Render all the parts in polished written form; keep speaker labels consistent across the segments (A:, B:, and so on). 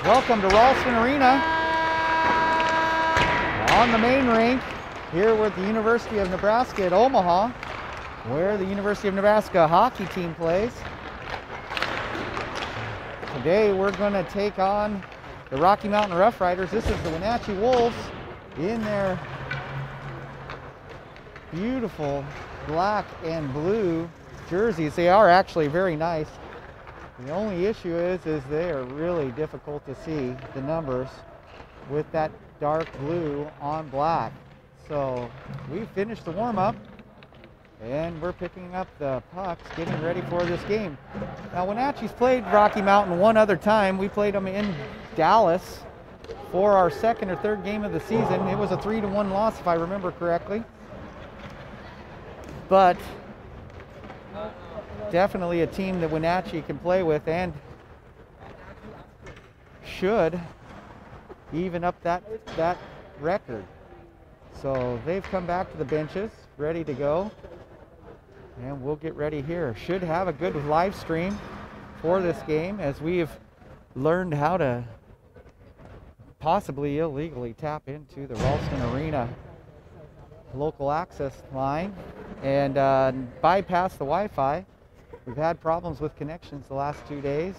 A: Welcome to Ralston Arena on the main rink here with the University of Nebraska at Omaha, where the University of Nebraska hockey team plays. Today we're going to take on the Rocky Mountain Roughriders. This is the Wenatchee Wolves in their beautiful black and blue jerseys. They are actually very nice. The only issue is they are really difficult to see, the numbers, with that dark blue on black. So we finished the warm-up and we're picking up the pucks, getting ready for this game. Now Wenatchee's played Rocky Mountain one other time. We played them in Dallas for our second or third game of the season. It was a 3-1 loss if I remember correctly. But definitely a team that Wenatchee can play with and should even up that record. So they've come back to the benches, ready to go. And we'll get ready here. Should have a good live stream for this game, as we've learned how to possibly illegally tap into the Ralston Arena local access line and bypass the Wi-Fi. We've had problems with connections the last 2 days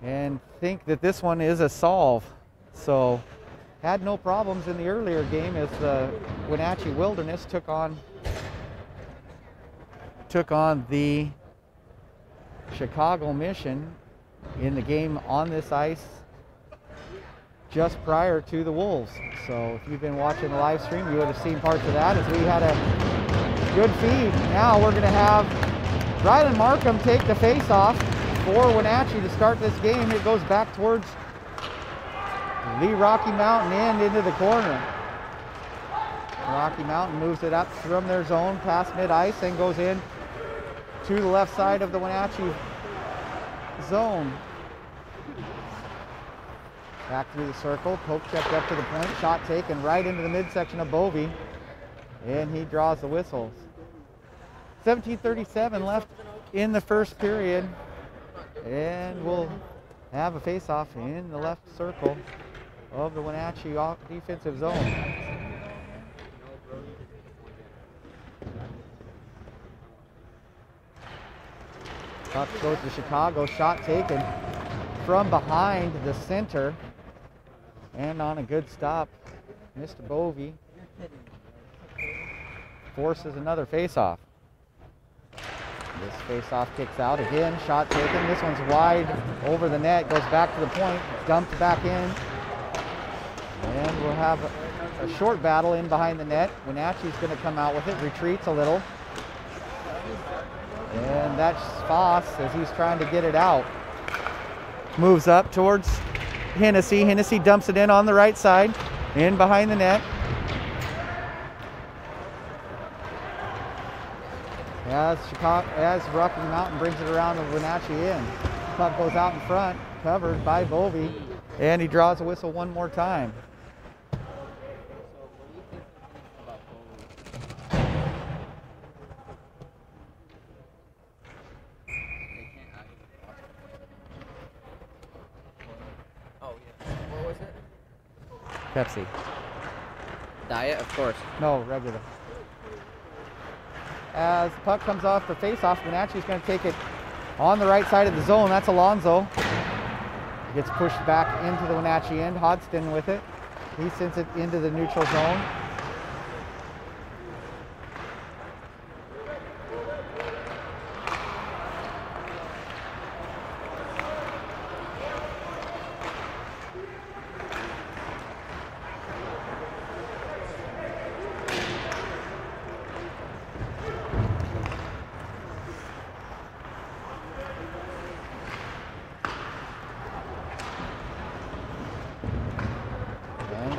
A: and think that this one is a solve. So had no problems in the earlier game as the Wenatchee Wilderness took on the Chicago Mission in the game on this ice just prior to the Wolves. So if you've been watching the live stream, you would have seen parts of that as we had a good feed. Now we're going to have Rylan Markham take the face-off for Wenatchee to start this game. It goes back towards the Rocky Mountain end into the corner. Rocky Mountain moves it up from their zone past mid-ice and goes in to the left side of the Wenatchee zone. Back through the circle, poke checked up to the point, shot taken right into the midsection of Bovey, and he draws the whistles. 17:37 left in the first period, and we'll have a face-off in the left circle of the Wenatchee defensive zone. Puck goes to Chicago, shot taken from behind the center, and on a good stop, Mr. Bovey forces another face-off. This face-off kicks out again, shot taken. This one's wide over the net, goes back to the point, dumped back in. And we'll have a short battle in behind the net. Wenatchee's going to come out with it, retreats a little. And that's Foss as he's trying to get it out. Moves up towards Hennessy. Hennessy dumps it in on the right side, in behind the net. As Rocky Mountain brings it around to Wenatchee end. Puck goes out in front, covered by Bovey, and he draws a whistle one more time. Pepsi.
B: Diet, of course.
A: No, regular. As the puck comes off the face-off, Wenatchee's going to take it on the right side of the zone. That's Alonzo. Gets pushed back into the Wenatchee end. Hodgson with it. He sends it into the neutral zone.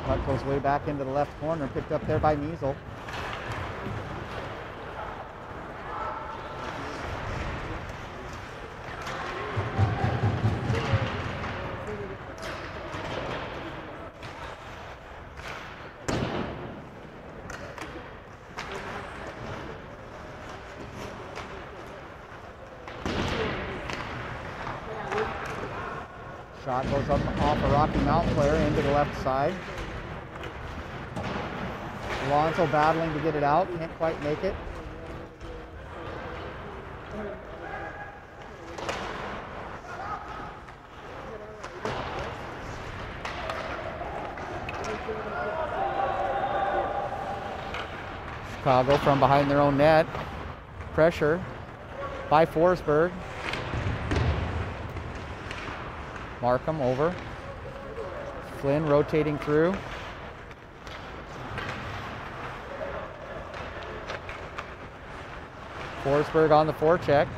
A: Puck goes way back into the left corner, picked up there by Measle. Shot goes up off a Rocky Mountain player into the left side. Alonso battling to get it out, can't quite make it. Chicago from behind their own net. Pressure by Forsberg. Markham over. Flynn rotating through. Forsberg on the forecheck.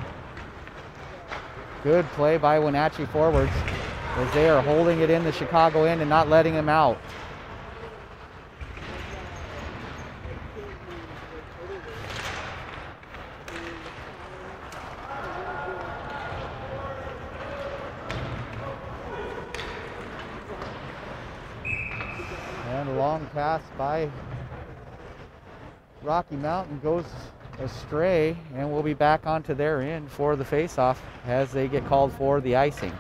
A: Good play by Wenatchee forwards as they are holding it in the Chicago end and not letting them out. And a long pass by Rocky Mountain goes astray, and we'll be back onto their end for the face-off as they get called for the icing.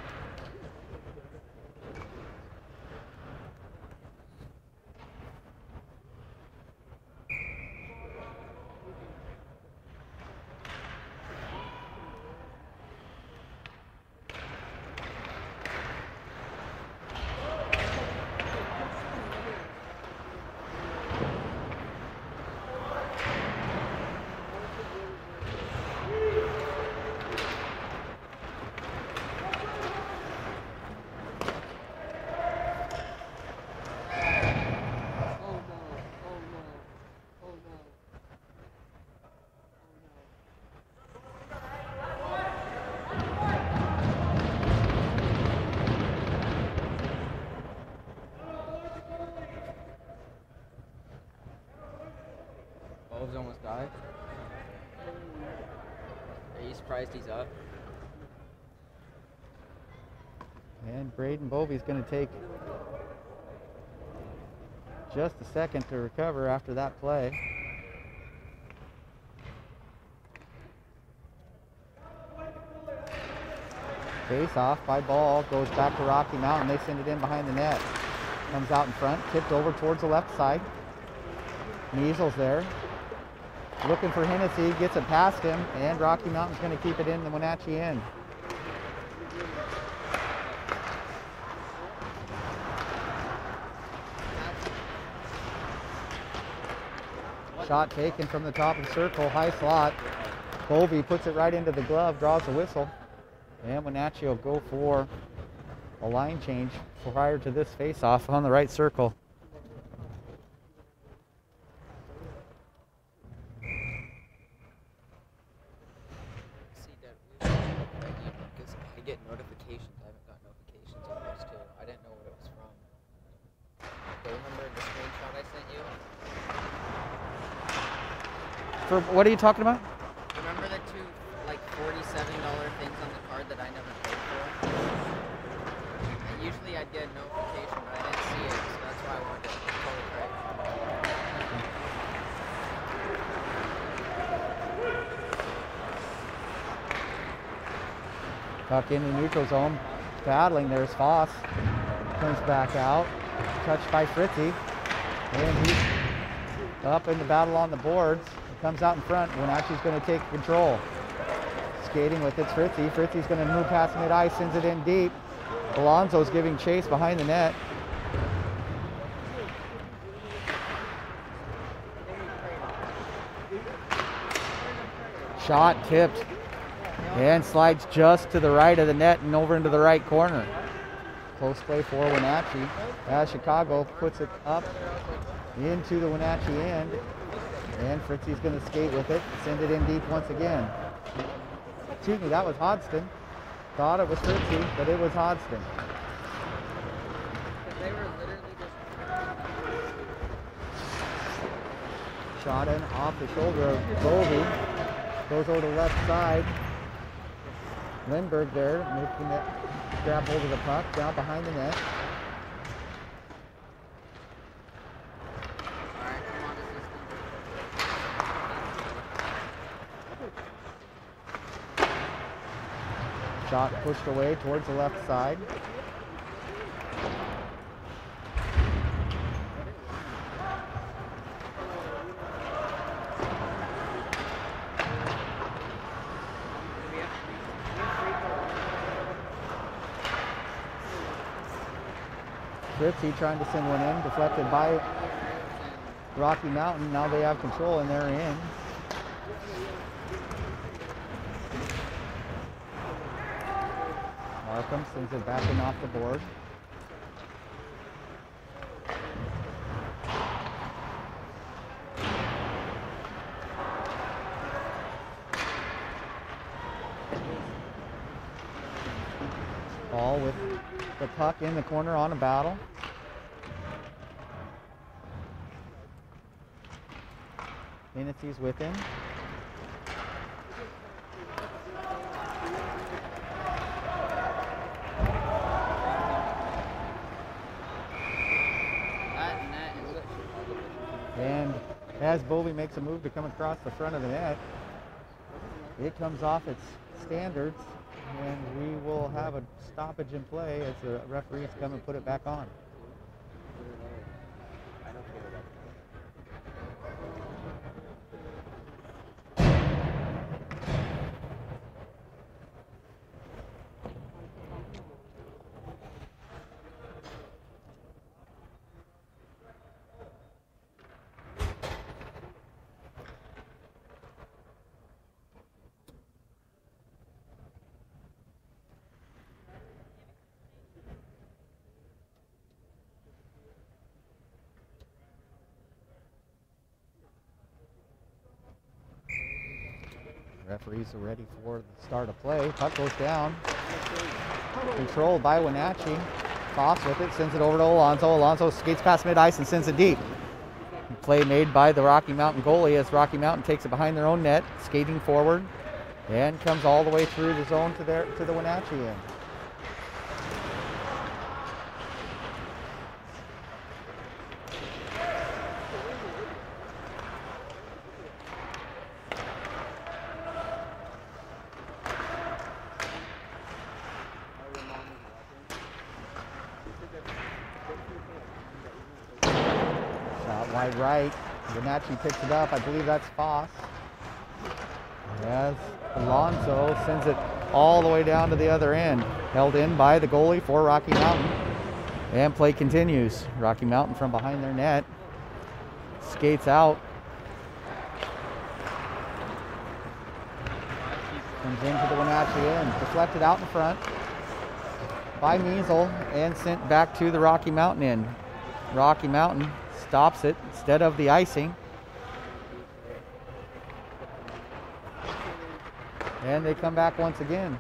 B: Almost died. Are you surprised he's up?
A: And Braden Bovey's going to take just a second to recover after that play. Face off by Ball, goes back to Rocky Mountain. They send it in behind the net. Comes out in front, tipped over towards the left side. Measles there. Looking for Hennessy, gets it past him, and Rocky Mountain's going to keep it in the Wenatchee end. Shot taken from the top of the circle, high slot. Bovey puts it right into the glove, draws a whistle, and Wenatchee will go for a line change prior to this face-off on the right circle. What are you talking about?
B: Remember the two, like, $47 things on the card that I never paid for? And usually I'd get a notification, but I didn't see it, so that's why I wanted to call it right.
A: Tuck in the neutral zone. Battling, there's Foss. Comes back out. Touched by Fritzy. And he's up in the battle on the boards. Comes out in front. Wenatchee's going to take control. Skating with it, Fritzy. Fritzy's going to move past mid-ice, sends it in deep. Alonso's giving chase behind the net. Shot tipped and slides just to the right of the net and over into the right corner. Close play for Wenatchee as Chicago puts it up into the Wenatchee end. And Fritzy's going to skate with it, send it in deep once again. Excuse me, that was Hodgson. Thought it was Fritzy, but it was Hodgson. Shot in off the shoulder of Bovey. Goes over to the left side. Lindbergh there, making it grab hold of the puck, down behind the net. Shot pushed away towards the left side. Fritzy trying to send one in, deflected by Rocky Mountain. Now they have control and they're in. Markham sends it back in off the board. Ball with the puck in the corner on a battle. Wenatchee's with him. And as Bovey makes a move to come across the front of the net, it comes off its standards, and we will have a stoppage in play as the referees come and put it back on. Referees are ready for the start of play. Puck goes down. Controlled by Wenatchee. Foss with it, sends it over to Alonso. Alonso skates past mid-ice and sends it deep. Play made by the Rocky Mountain goalie as Rocky Mountain takes it behind their own net, skating forward, and comes all the way through the zone to the Wenatchee end. Wide right, Wenatchee picks it up. I believe that's Foss. As Alonso sends it all the way down to the other end. Held in by the goalie for Rocky Mountain. And play continues. Rocky Mountain from behind their net. Skates out. Comes into the Wenatchee end. Deflected out in front by Measle and sent back to the Rocky Mountain end. Rocky Mountain stops it instead of the icing. And they come back once again.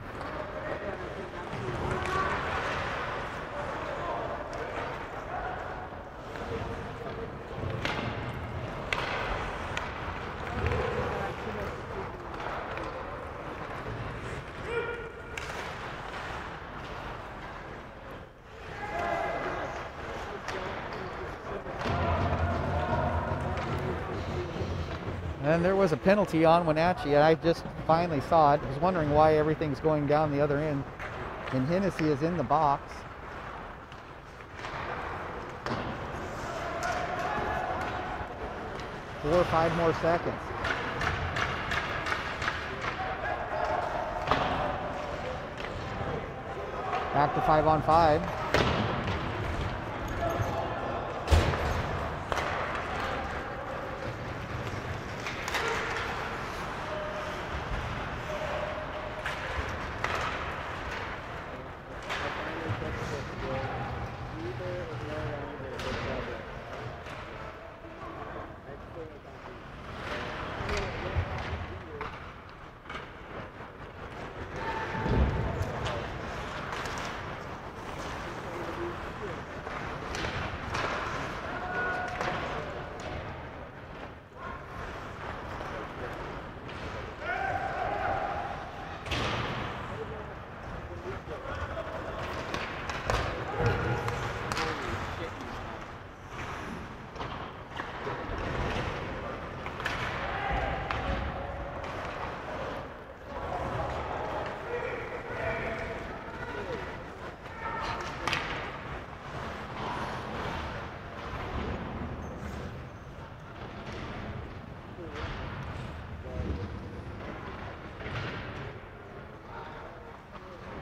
A: And there was a penalty on Wenatchee, and I just finally saw it. I was wondering why everything's going down the other end. And Hennessy is in the box. Four or five more seconds. Back to 5-on-5.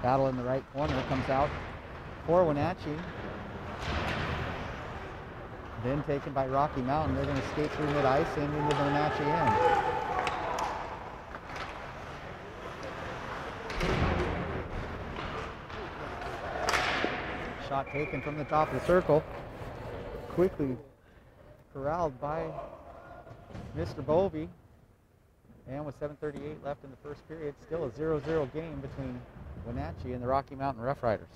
A: Battle in the right corner comes out for Wenatchee. Then taken by Rocky Mountain. They're going to skate through mid-ice and into the Wenatchee end. Shot taken from the top of the circle. Quickly corralled by Mr. Bovey. And with 7:38 left in the first period, still a 0-0 game between Wenatchee and the Rocky Mountain Roughriders.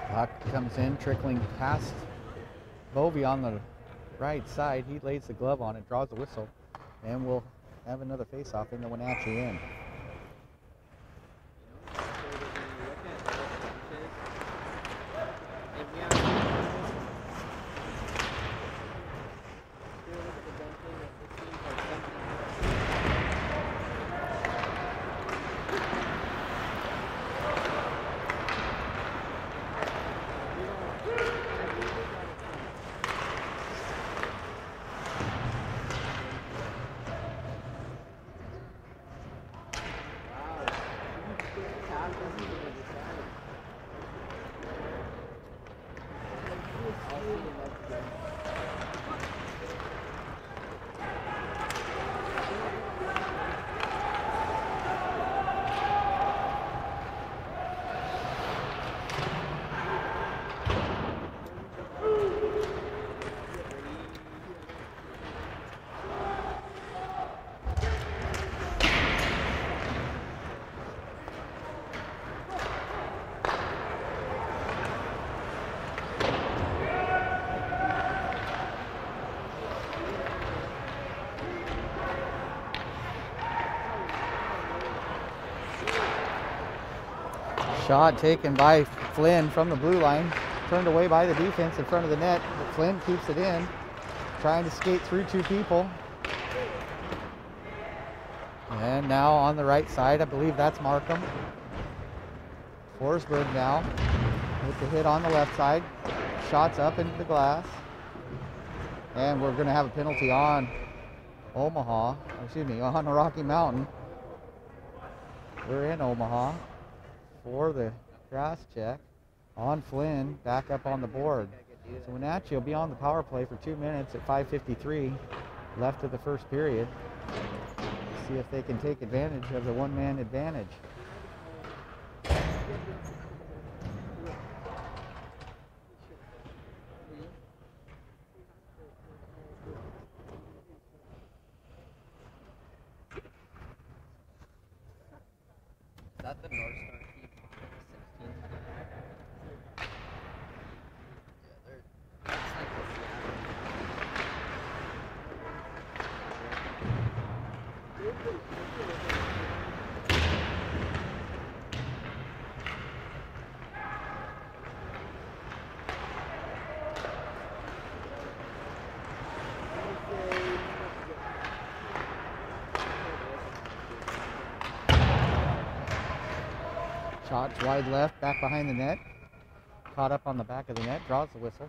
A: Puck comes in, trickling past Bovey on the right side. He lays the glove on it, draws the whistle, and we'll have another face-off in the Wenatchee end. Shot taken by Flynn from the blue line, turned away by the defense in front of the net, but Flynn keeps it in, trying to skate through two people. And now on the right side, I believe that's Markham. Forsberg now with the hit on the left side, shots up into the glass, and we're going to have a penalty on Omaha, on Rocky Mountain. We're in Omaha for the grass check on Flynn, back up on the board. So Wenatchee will be on the power play for 2 minutes at 5:53 left of the first period. See if they can take advantage of the one-man advantage.
B: Is that the North Star keep? 16? Yeah, it's like
A: Shots wide left, back behind the net. Caught up on the back of the net, draws the whistle.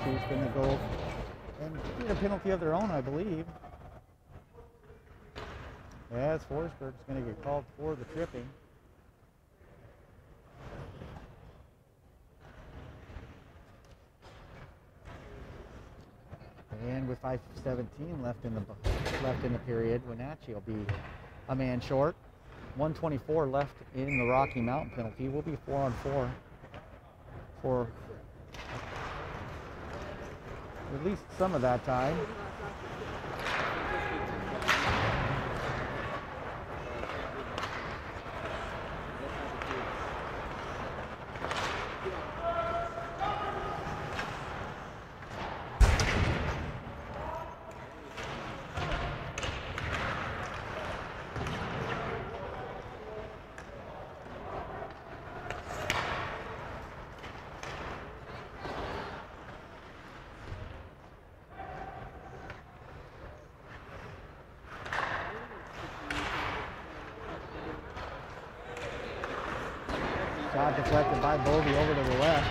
A: Is going to go and get a penalty of their own, I believe. As Forsberg's going to get called for the tripping. And with 5:17 left in the period, Wenatchee will be a man short. 1:24 left in the Rocky Mountain penalty. We'll be 4-on-4 for at least some of that time. Shot deflected by Bovey over to the left.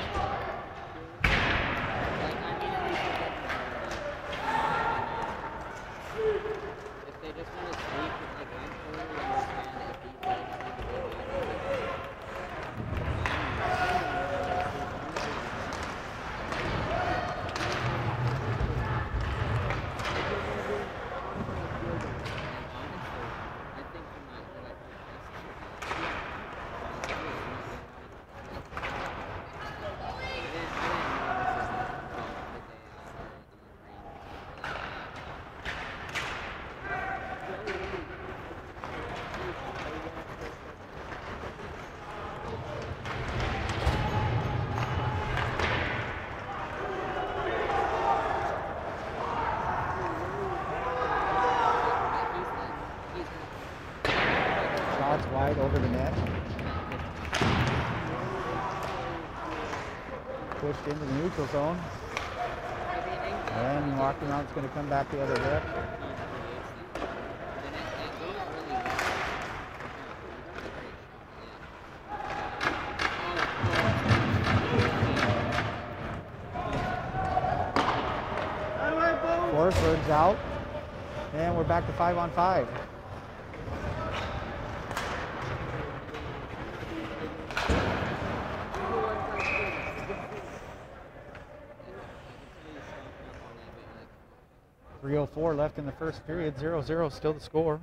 B: If they just want to sneak, like I'm totally understand if he like to go I think he might let
A: Shots wide over the net. Pushed into the neutral zone. And Rocky Mountain's going to come back the other direction. Forsberg's out. And we're back to 5-on-5. .304 left in the first period. 0-0 still the score.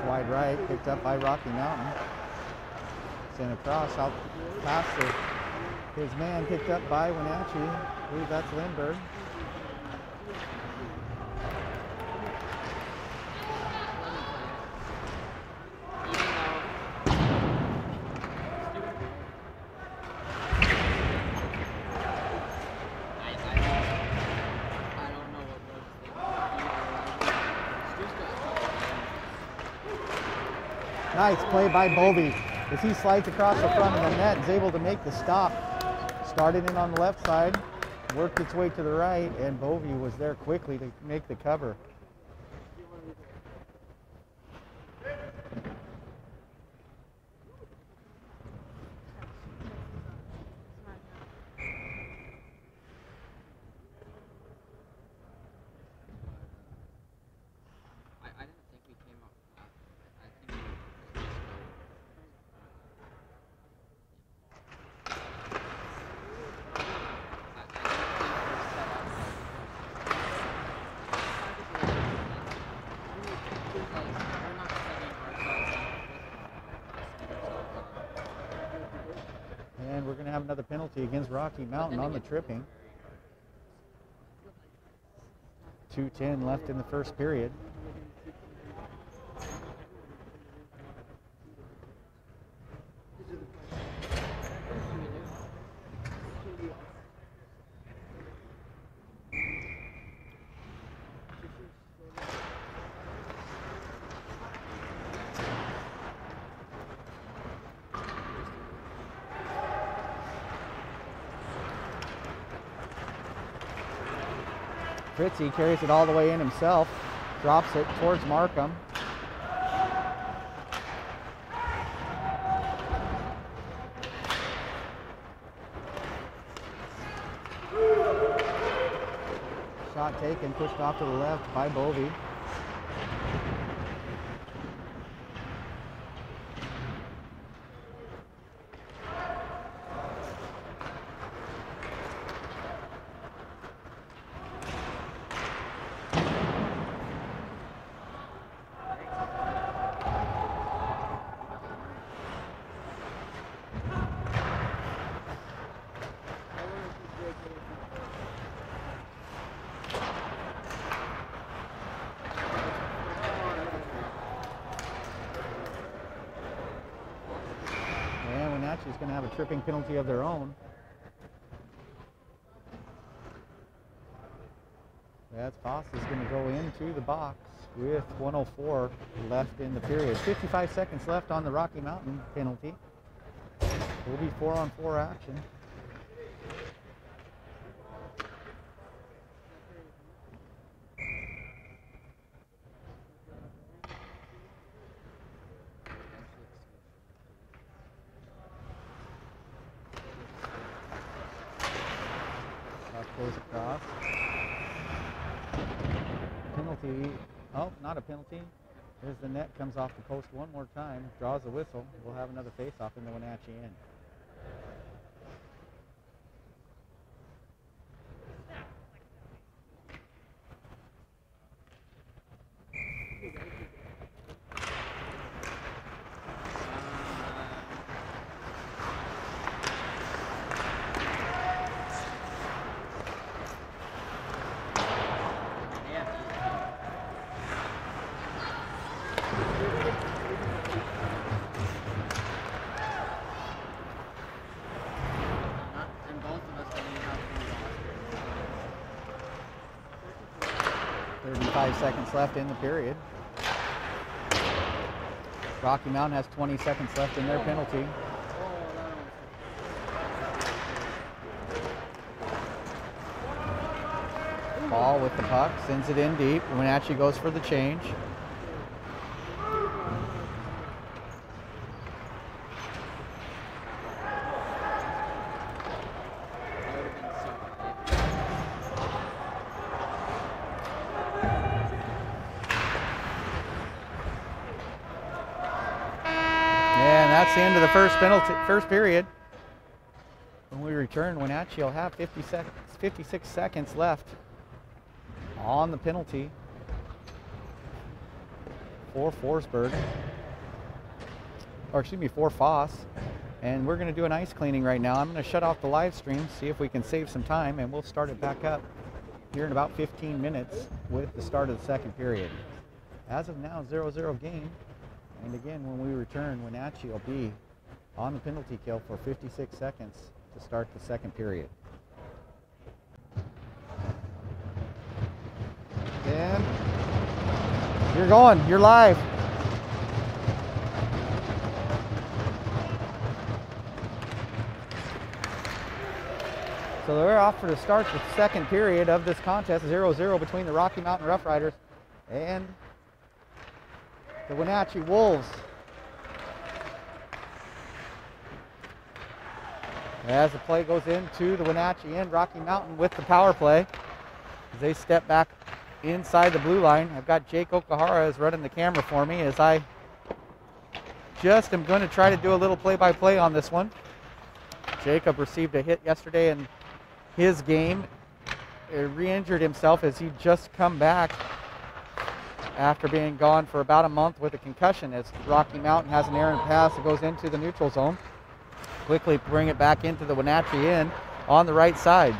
A: Wide right, picked up by Rocky Mountain. Sent across out past his man, picked up by Wenatchee. I believe that's Lindbergh. Nice play by Bovey as he slides across the front of the net, is able to make the stop. Started in on the left side, worked its way to the right, and Bovey was there quickly to make the cover. And we're going to have another penalty against Rocky Mountain on the tripping. 2:10 left in the first period. Fritzy carries it all the way in himself, drops it towards Markham. Shot taken, pushed off to the left by Bovey. Wenatchee's going to have a tripping penalty of their own. That's Foss is going to go into the box with 1:04 left in the period. 55 seconds left on the Rocky Mountain penalty. Will be 4-on-4 action. Goes across. Penalty. Oh, not a penalty. There's the net, comes off the post one more time, draws a whistle. We'll have another face-off in the Wenatchee end.
B: And both of us don't even have to
A: 35 seconds left in the period. Rocky Mountain has 20 seconds left in their penalty. Ball with the puck, sends it in deep. Wenatchee goes for the change. And that's the end of the first period. When we return, Wenatchee will have 56 seconds left on the penalty for Forsberg, or excuse me, for Foss. And we're going to do an ice cleaning right now. I'm going to shut off the live stream, see if we can save some time, and we'll start it back up here in about 15 minutes with the start of the second period. As of now, 0-0 game. And again, when we return, Wenatchee will be on the penalty kill for 56 seconds to start the second period. And you're going, you're live. So they're off for the start the second period of this contest, 0-0 between the Rocky Mountain Roughriders and the Wenatchee Wolves. As the play goes into the Wenatchee end, Rocky Mountain with the power play as they step back inside the blue line. I've got Jake Okahara is running the camera for me as I just am going to try to do a little play-by-play on this one. Jacob received a hit yesterday in his game. He re-injured himself as he just come back after being gone for about a month with a concussion, as Rocky Mountain has an errant pass that goes into the neutral zone. Quickly bring it back into the Wenatchee end on the right side.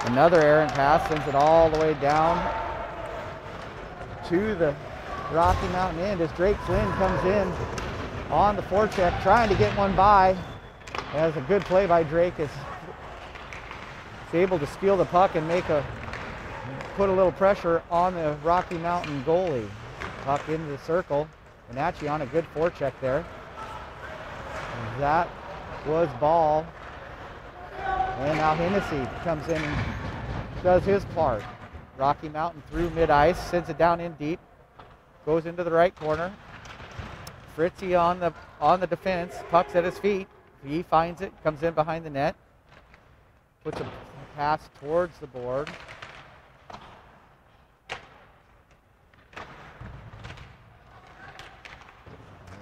A: Another errant pass sends it all the way down to the Rocky Mountain end as Drake Flynn comes in on the forecheck, trying to get one by. As a good play by Drake, is able to steal the puck and put a little pressure on the Rocky Mountain goalie. Puck into the circle. Wenatchee on a good forecheck there. And that was ball. And now Hennessy comes in and does his part. Rocky Mountain through mid-ice, sends it down in deep, goes into the right corner. Fritzy on the defense, puck's at his feet. He finds it, comes in behind the net, puts a pass towards the board.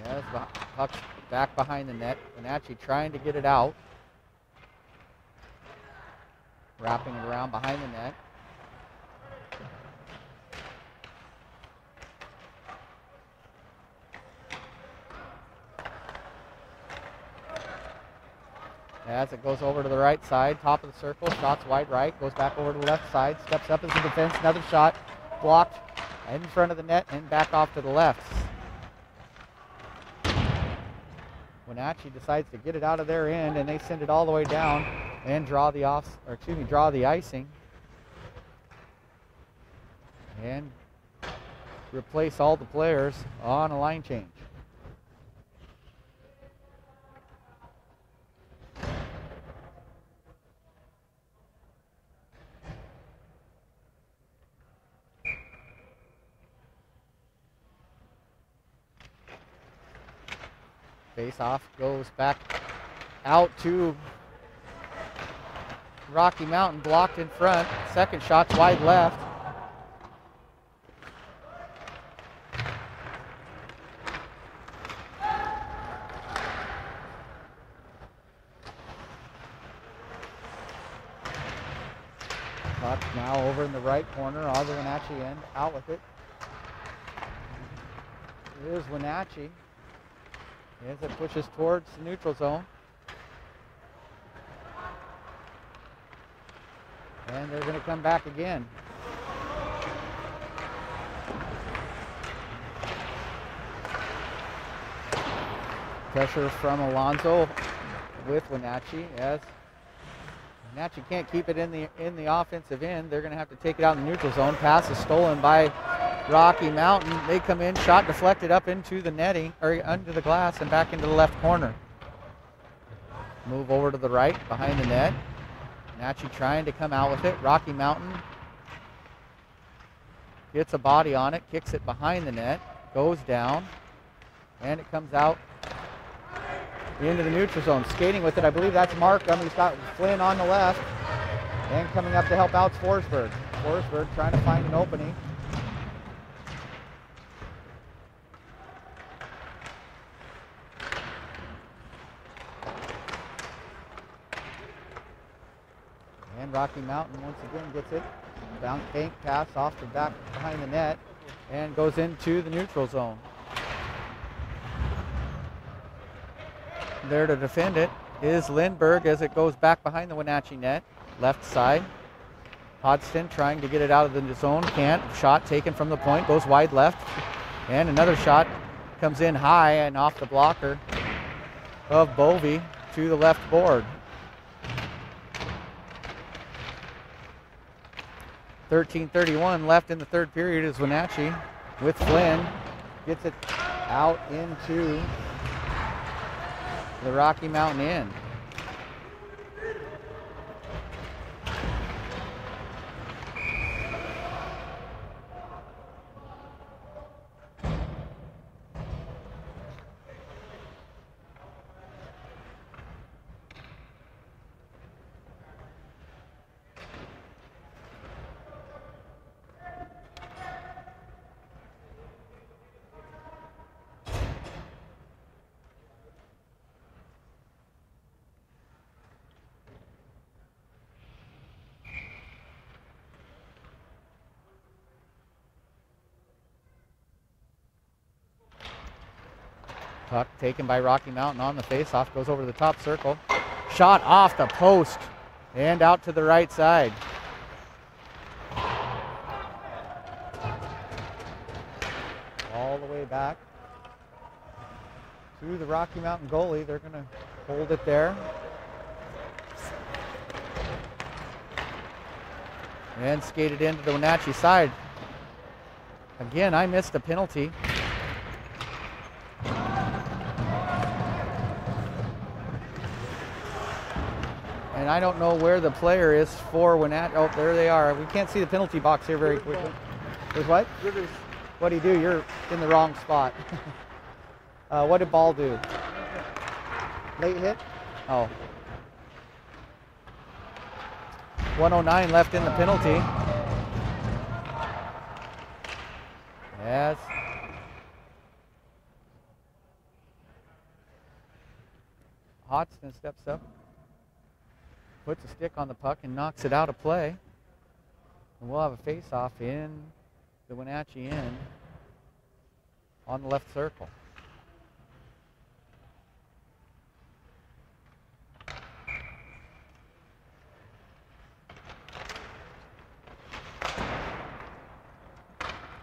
A: Yes, puck's back behind the net. Wenatchee trying to get it out. Wrapping it around behind the net. As it goes over to the right side, top of the circle, shots wide right, goes back over to the left side, steps up as the defense, another shot, blocked in front of the net and back off to the left. Wenatchee decides to get it out of their end, and they send it all the way down and draw the draw the icing. And replace all the players on a line change. Face off goes back out to Rocky Mountain, blocked in front. Second shot's wide left. Puck now over in the right corner, on the Wenatchee end, out with it. Here's Wenatchee as it pushes towards the neutral zone. And they're going to come back again. Pressure from Alonso with Wenatchee as Wenatchee can't keep it in the offensive end. They're going to have to take it out in the neutral zone. Pass is stolen by Rocky Mountain. They come in, shot deflected up into the netting, or under the glass and back into the left corner. Move over to the right, behind the net. Wenatchee trying to come out with it. Rocky Mountain gets a body on it, kicks it behind the net, goes down, and it comes out into the neutral zone. Skating with it, I believe that's Markham. He's got Flynn on the left, and coming up to help out Forsberg. Forsberg trying to find an opening. And Rocky Mountain once again gets it. Bank pass off the back behind the net and goes into the neutral zone. There to defend it is Lindbergh as it goes back behind the Wenatchee net, left side. Hodgson trying to get it out of the zone, can't. Shot taken from the point, goes wide left. And another shot comes in high and off the blocker of Bovey to the left board. 13:31 left in the third period as Wenatchee with Flynn gets it out into the Rocky Mountain end. Puck taken by Rocky Mountain on the faceoff, goes over to the top circle. Shot off the post and out to the right side. All the way back to the Rocky Mountain goalie. They're going to hold it there. And skated into the Wenatchee side. Again, I missed a penalty. And I don't know where the player is for Wenatchee. Oh, there they are. We can't see the penalty box here very quickly. There's what? What do you do? You're in the wrong spot. What did Ball do? Late hit? Oh. 109 left in the penalty. Yes. Hodgson steps up, puts a stick on the puck and knocks it out of play. And we'll have a face-off in the Wenatchee end on the left circle.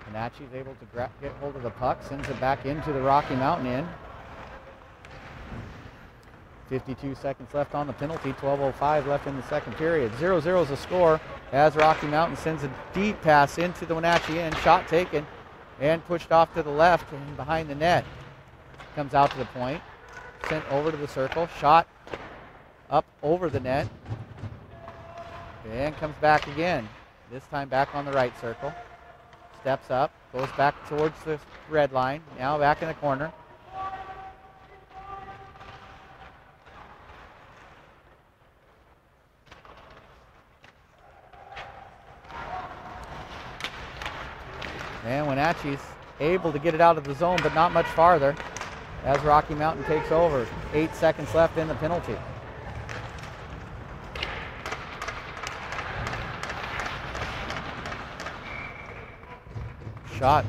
A: Wenatchee's able to get hold of the puck, sends it back into the Rocky Mountain end. 52 seconds left on the penalty, 12:05 left in the second period. 0-0 is the score as Rocky Mountain sends a deep pass into the Wenatchee end. Shot taken and pushed off to the left and behind the net. Comes out to the point, sent over to the circle, shot up over the net, and comes back again. This time back on the right circle. Steps up, goes back towards the red line, now back in the corner. And Wenatchee's able to get it out of the zone, but not much farther as Rocky Mountain takes over. 8 seconds left in the penalty. Shot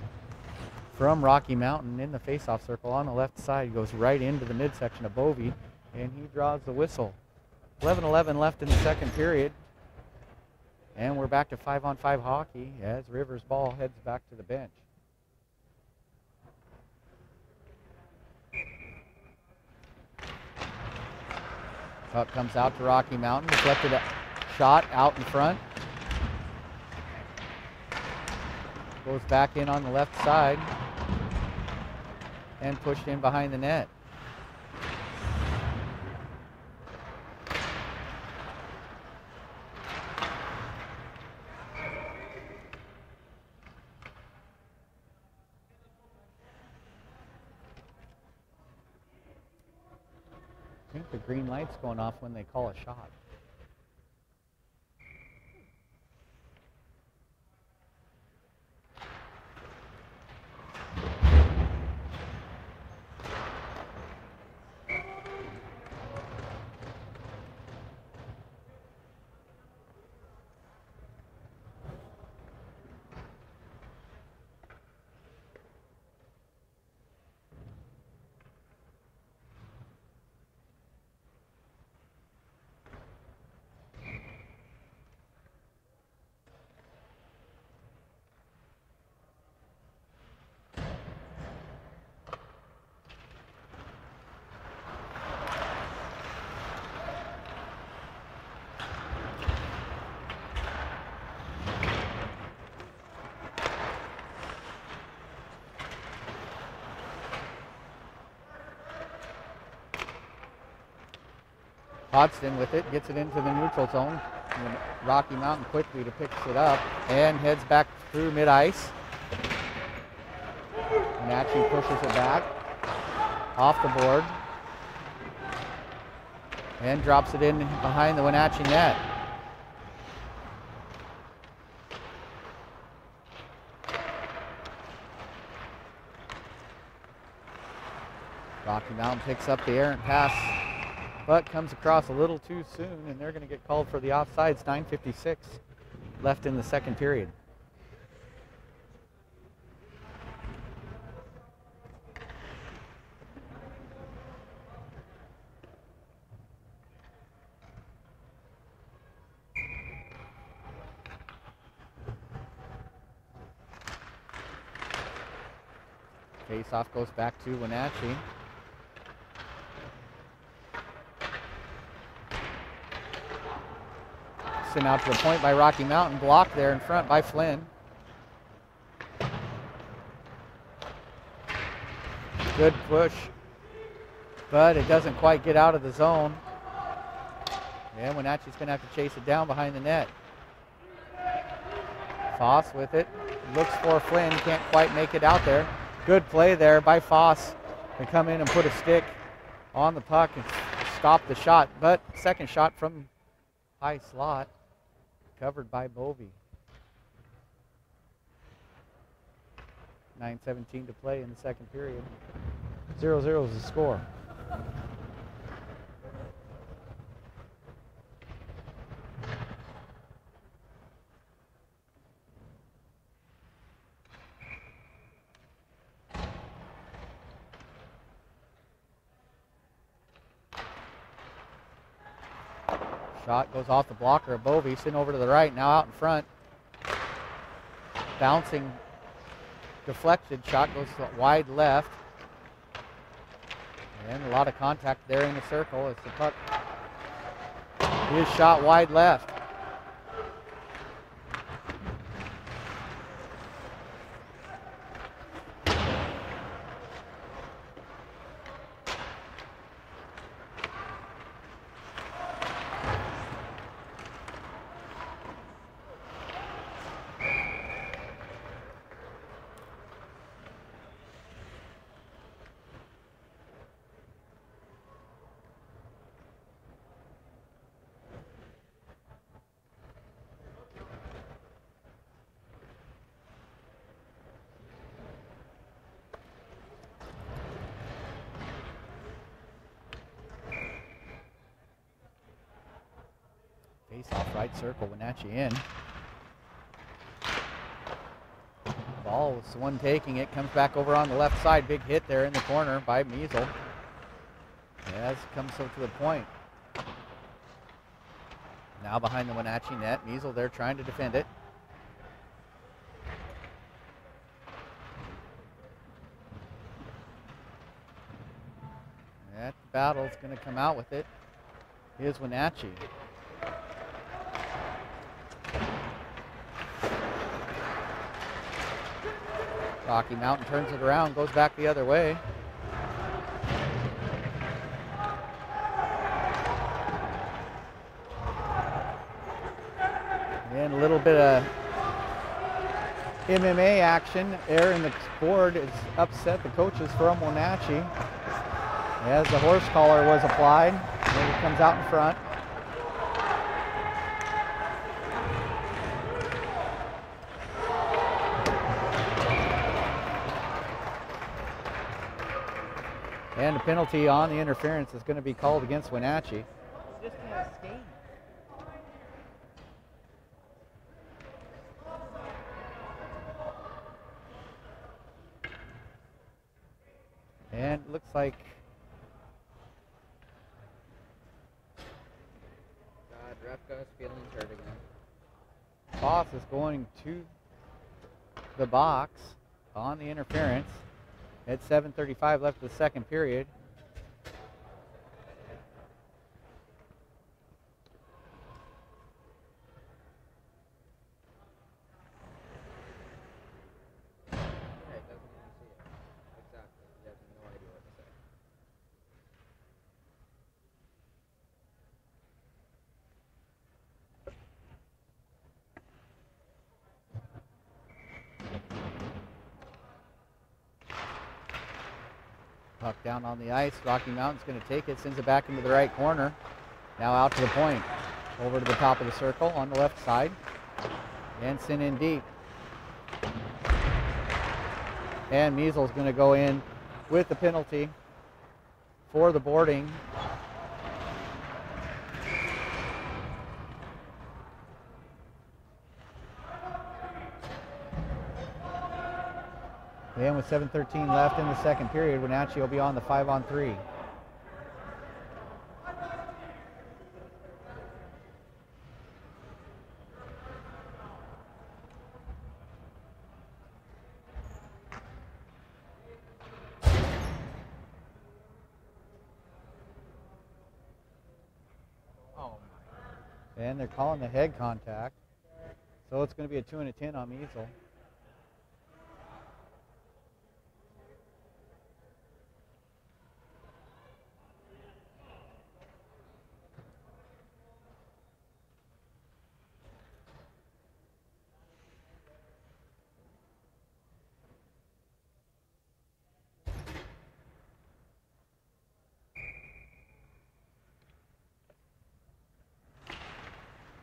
A: from Rocky Mountain in the faceoff circle on the left side, goes right into the midsection of Bovey, and he draws the whistle. 11:11 left in the second period. And we're back to 5-on-5 hockey as Rivers ball heads back to the bench. Puck comes out to Rocky Mountain, deflected a shot out in front. Goes back in on the left side and pushed in behind the net. I think the green light's going off when they call a shot. Hodgson with it, gets it into the neutral zone. And Rocky Mountain quickly to picks it up and heads back through mid-ice. Wenatchee pushes it back, off the board, and drops it in behind the Wenatchee net. Rocky Mountain picks up the errant pass, but comes across a little too soon, and they're going to get called for the offsides. 9:56 left in the second period. Face-off goes back to Wenatchee. Sent out to the point by Rocky Mountain, blocked there in front by Flynn. Good push, but it doesn't quite get out of the zone. And Wenatchee's going to have to chase it down behind the net. Foss with it, looks for Flynn, can't quite make it out there. Good play there by Foss to come in and put a stick on the puck and stop the shot, but second shot from high slot. Covered by Bovey. 9:17 to play in the second period. 0-0 is the score. Shot goes off the blocker of Bovey, sent over to the right, now out in front. Bouncing, deflected shot goes wide left. And a lot of contact there in the circle as the puck is shot wide left. Face off right circle, Wenatchee in. Ball was the one taking it, comes back over on the left side. Big hit there in the corner by Measle. As comes so to the point. Now behind the Wenatchee net, Measle there trying to defend it. That battle's going to come out with it. Here's Wenatchee. Rocky Mountain turns it around, goes back the other way. And a little bit of MMA action there in the board has upset the coaches from Wenatchee as the horse collar was applied. And it comes out in front. And a penalty on the interference is going to be called against Wenatchee.
B: Just gonna skate.
A: And it looks like
B: Refka's feeling hurt again.
A: Foss is going to the box on the interference. At 7:35 left of the second period.
B: Yeah, he doesn't even see it. Exactly. He has no idea what to say.
A: Puck down on the ice. Rocky Mountain's going to take it, sends it back into the right corner. Now out to the point. Over to the top of the circle on the left side. And sent in deep. And Measle's going to go in with the penalty for the boarding. And with 7:13 left in the second period, Wenatchee will be on the 5-on-3. And they're calling the head contact. So it's going to be a 2 and a 10 on Measle.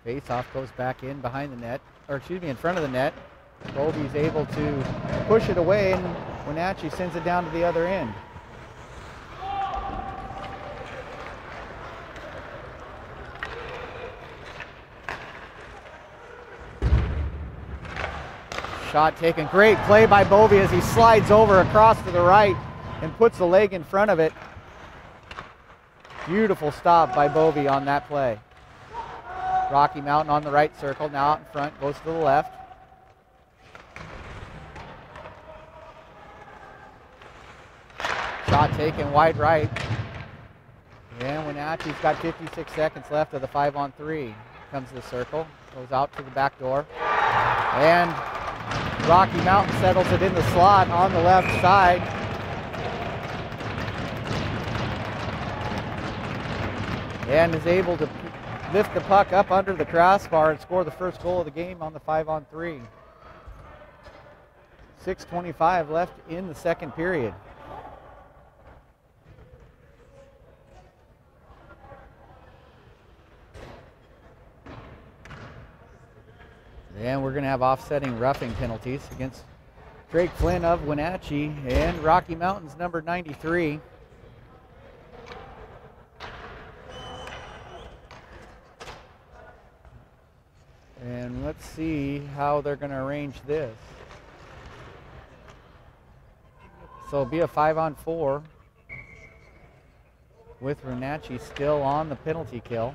A: Face-off goes back in behind the net, or excuse me, in front of the net. Bovey's able to push it away, and Wenatchee sends it down to the other end. Shot taken. Great play by Bovey as he slides over across to the right and puts the leg in front of it. Beautiful stop by Bovey on that play. Rocky Mountain on the right circle, now out in front, goes to the left. Shot taken wide right. And Wenatchee's got 56 seconds left of the 5-on-3. Comes to the circle, goes out to the back door. And Rocky Mountain settles it in the slot on the left side. And is able to lift the puck up under the crossbar and score the first goal of the game on the 5-on-3. 6:25 left in the second period. And we're going to have offsetting roughing penalties against Drake Flynn of Wenatchee and Rocky Mountain's number 93. And let's see how they're going to arrange this. So it'll be a 5-on-4 with Wenatchee still on the penalty kill.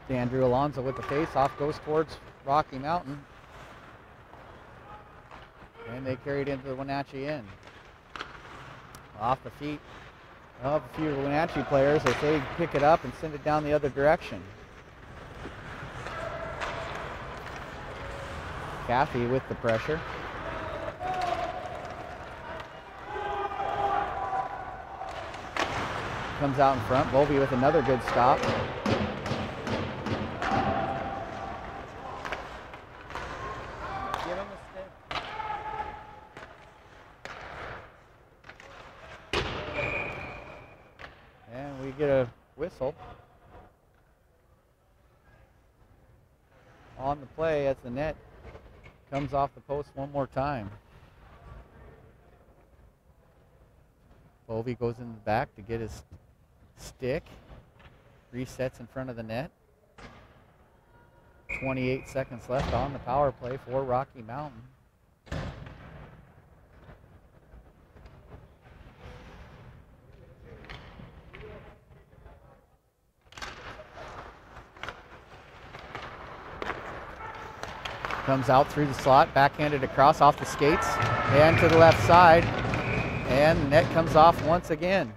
A: Andrew Alonso with the face-off goes towards Rocky Mountain. And they carry it into the Wenatchee end. Off the feet of a few of the Wenatchee players as they pick it up and send it down the other direction. Kathy with the pressure. Comes out in front. Bovey with another good stop. Get a whistle on the play as the net comes off the post one more time. Bovey goes in the back to get his stick, resets in front of the net. 28 seconds left on the power play for Rocky Mountain. Comes out through the slot, backhanded across off the skates and to the left side, and the net comes off once again.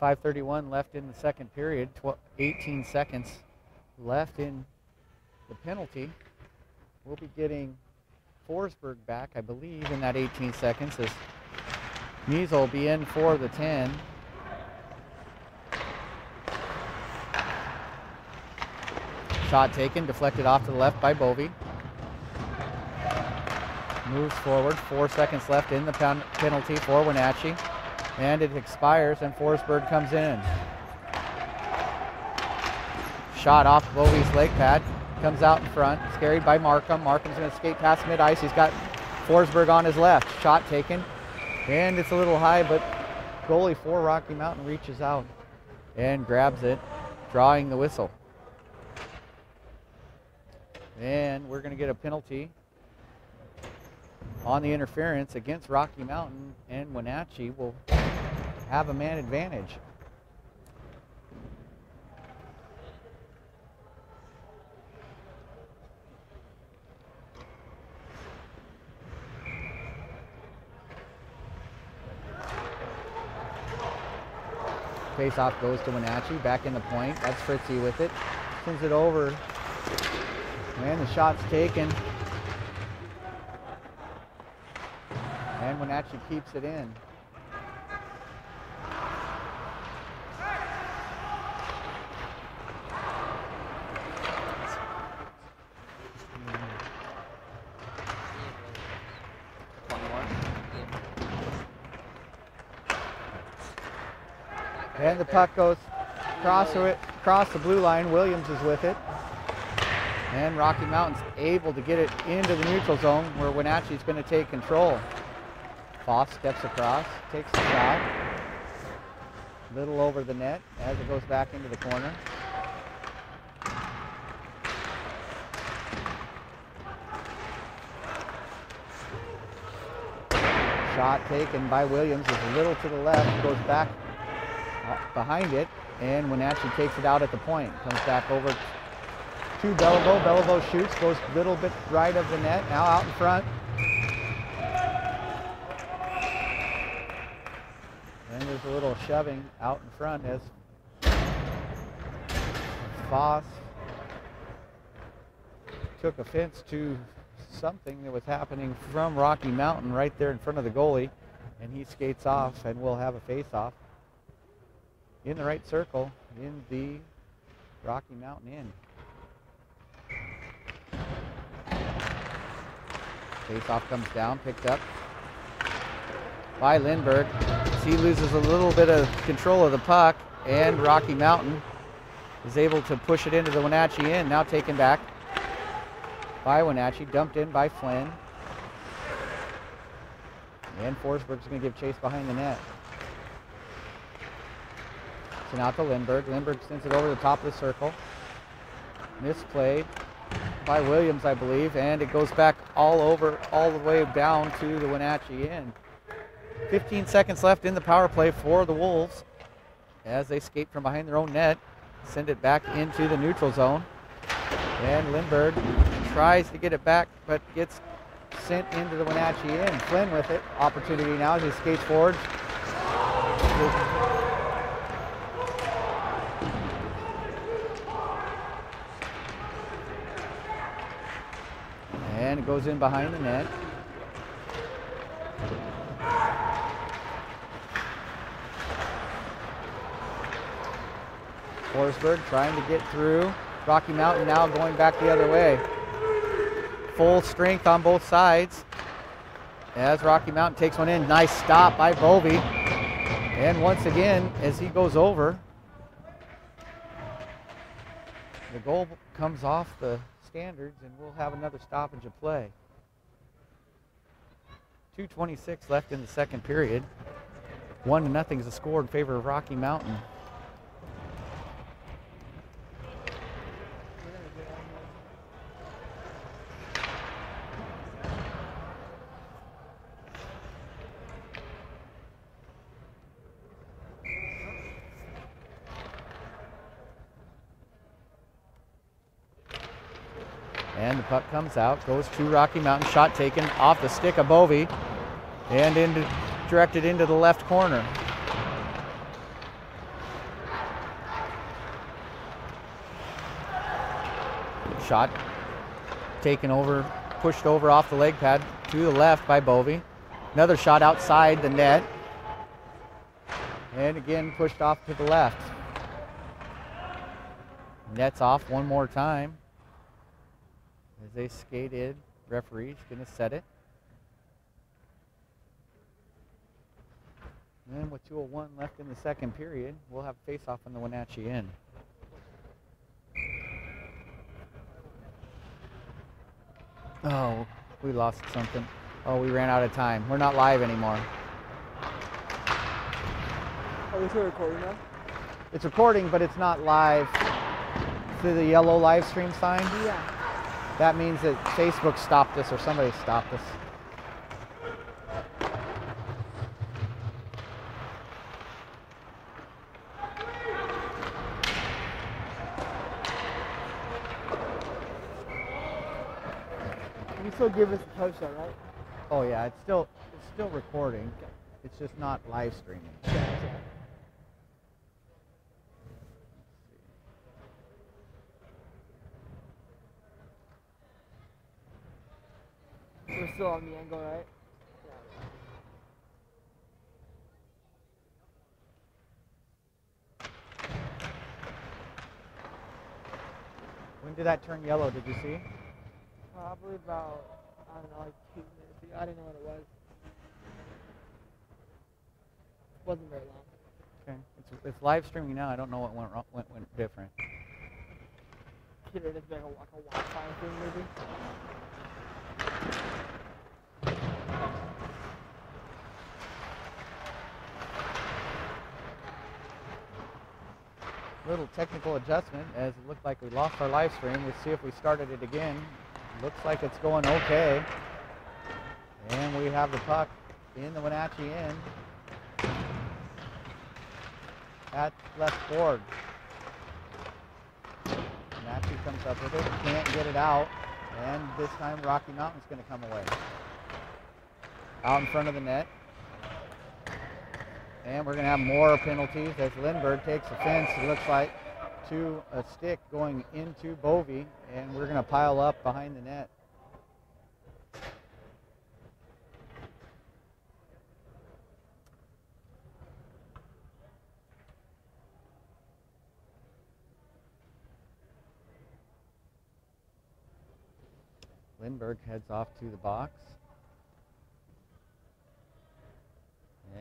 A: .531 left in the second period, 18 seconds left in the penalty. We'll be getting Forsberg back, I believe, in that 18 seconds as Measle will be in for the 10. Shot taken, deflected off to the left by Bovey. Moves forward, 4 seconds left in the penalty for Wenatchee. And it expires and Forsberg comes in. Shot off Bovey's leg pad, comes out in front. It's carried by Markham. Markham's going to skate past mid-ice. He's got Forsberg on his left. Shot taken. And it's a little high, but goalie for Rocky Mountain reaches out and grabs it, drawing the whistle. And we're going to get a penalty on the interference against Rocky Mountain, and Wenatchee will have a man advantage. Face-off goes to Wenatchee, back in the point. That's Fritzy with it. Sends it over, and the shot's taken. And Wenatchee keeps it in. And the puck goes across the blue line. Williams is with it. And Rocky Mountain's able to get it into the neutral zone where Wenatchee's going to take control. Foss steps across, takes the shot. Little over the net as it goes back into the corner. Shot taken by Williams is a little to the left, goes back behind it, and Wenatchee takes it out at the point. Comes back over to Belleville. Belleville shoots, goes a little bit right of the net, now out in front. And there's a little shoving out in front as Foss took offense to something that was happening from Rocky Mountain right there in front of the goalie, and he skates off, and we'll have a face-off in the right circle in the Rocky Mountain end. Face-off comes down, picked up by Lindbergh. He loses a little bit of control of the puck, and Rocky Mountain is able to push it into the Wenatchee end. Now taken back by Wenatchee, dumped in by Flynn. And Forsberg's going to give chase behind the net. So now to Lindbergh. Lindbergh sends it over the top of the circle. Misplayed by Williams, I believe, and it goes back all the way down to the Wenatchee end. 15 seconds left in the power play for the Wolves as they skate from behind their own net, send it back into the neutral zone. And Lindbergh tries to get it back, but gets sent into the Wenatchee end. Flynn with it. Opportunity now as he skates forward. And it goes in behind the net. Forsberg trying to get through. Rocky Mountain now going back the other way. Full strength on both sides as Rocky Mountain takes one in. Nice stop by Bovey. And once again, as he goes over, the goal comes off the standards, and we'll have another stoppage of play. 2:26 left in the second period. 1-0 is the score in favor of Rocky Mountain. And the puck comes out, goes to Rocky Mountain. Shot taken off the stick of Bovey and directed into the left corner. Shot taken over, pushed over off the leg pad to the left by Bovey. Another shot outside the net. And again pushed off to the left. Net's off one more time. As they skate in, referee's going to set it. And with 2:01 left in the second period, we'll have a face-off in the Wenatchee end. Oh, we lost something. Oh, we ran out of time. We're not live anymore.
C: Oh, this is recording now?
A: It's recording, but it's not live. See the yellow live stream sign?
C: Yeah.
A: That means that Facebook stopped us or somebody stopped us.
C: You still give us a post, right?
A: Oh yeah, it's still recording. It's just not live streaming.
C: We're still on the angle, right?
A: When did that turn yellow, did you see?
C: Probably about, I don't know, like 2 minutes ago. I didn't know what it was. It wasn't very long.
A: Okay, it's live streaming now. I don't know what went different.
C: Could it have been like a Wi-Fi thing, maybe?
A: Little technical adjustment as it looked like we lost our live stream. We'll see if we started it again. Looks like it's going okay. And we have the puck in the Wenatchee end at left board. Wenatchee comes up with it, can't get it out, and this time Rocky Mountain's going to come away. Out in front of the net. And we're going to have more penalties as Lindbergh takes offense, it looks like, to a stick going into Bovey, and we're going to pile up behind the net. Lindbergh heads off to the box.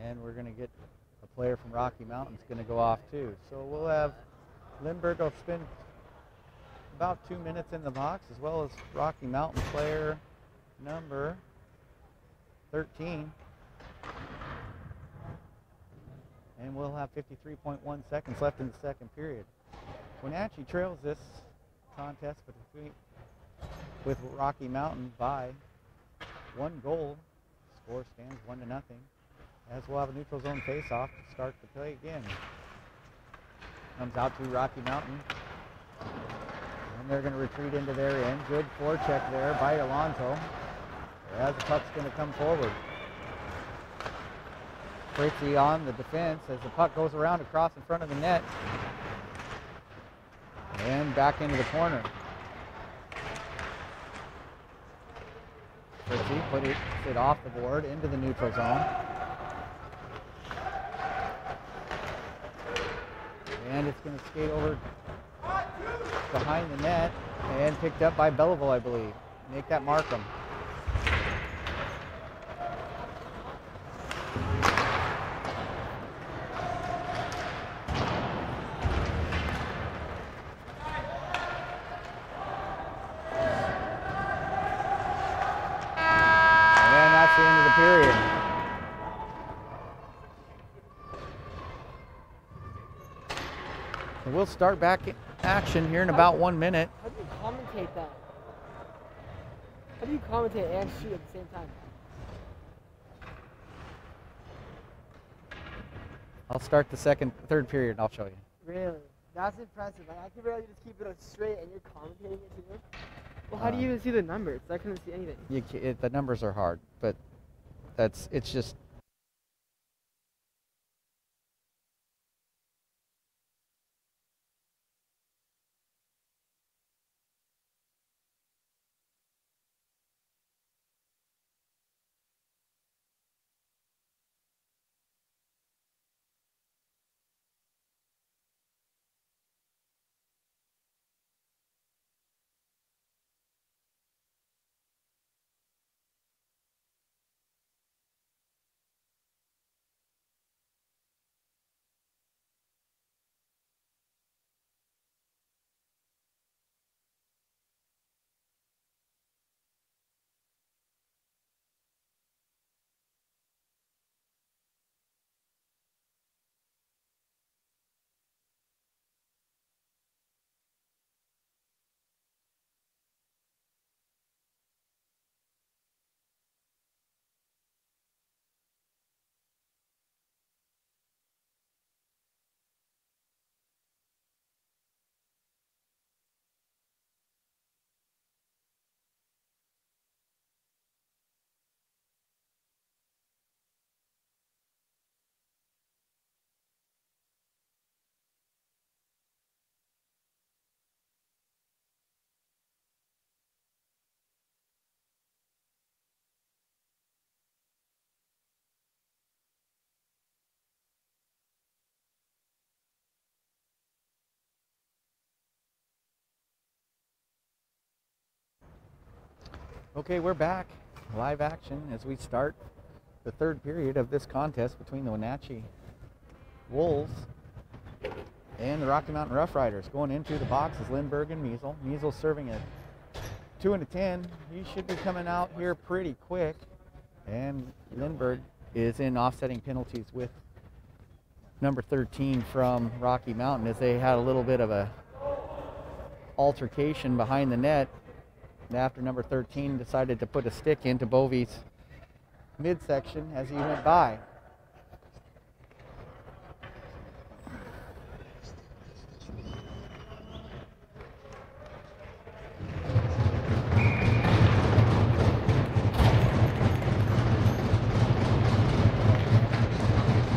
A: And we're going to get a player from Rocky Mountain's going to go off too. So we'll have Lindbergh will spend about 2 minutes in the box, as well as Rocky Mountain player number 13. And we'll have 53.1 seconds left in the second period. Wenatchee trails this contest with Rocky Mountain by 1 goal. Score stands 1-0. As we'll have a neutral zone face-off to start the play again. Comes out to Rocky Mountain. And they're going to retreat into their end. Good forecheck there by Alonso. As the puck's going to come forward. Fritzy on the defense as the puck goes around across in front of the net. And back into the corner. Fritzy put it off the board into the neutral zone. And it's going to skate over behind the net and picked up by Belleville, I believe. Make that Markham. And that's the end of the period. We'll start back in action here in about 1 minute.
C: How do you commentate that? How do you commentate and shoot at the same time?
A: I'll start the third period. I'll show you.
C: Really? That's impressive. Like, I can barely just keep it straight and you're commentating it too. Well, how do you even see the numbers? I couldn't see anything.
A: The numbers are hard, but it's just. Okay, we're back. Live action as we start the third period of this contest between the Wenatchee Wolves and the Rocky Mountain Roughriders. Going into the box is Lindbergh and Measle. Measle serving a 2 and a 10. He should be coming out here pretty quick. And Lindbergh is in offsetting penalties with number 13 from Rocky Mountain as they had a little bit of a altercation behind the net after number 13 decided to put a stick into Bovey's midsection as he went by.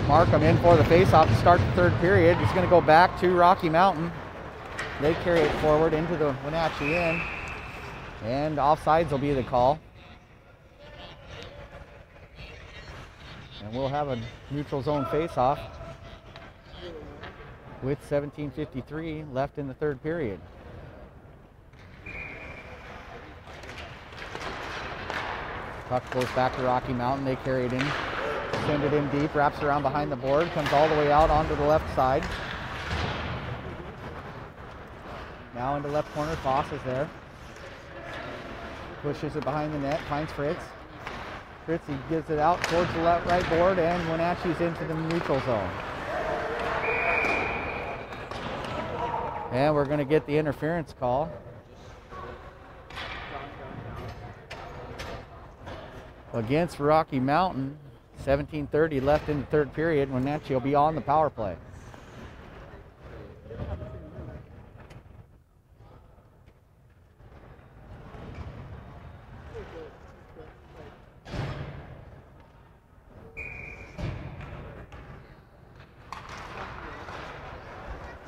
A: Markham in for the faceoff to start the third period. He's going to go back to Rocky Mountain. They carry it forward into the Wenatchee end, and offsides will be the call. And we'll have a neutral zone faceoff with 17:53 left in the third period. Puck goes back to Rocky Mountain. They carry it in. Send it in deep, wraps around behind the board, comes all the way out onto the left side. Now into left corner, Foss is there. Pushes it behind the net, finds Fritz. Fritz, he gives it out towards the left right board, and Wenatchee's into the neutral zone. And we're going to get the interference call. Against Rocky Mountain. 17:30 left in the third period. Wenatchee will be on the power play.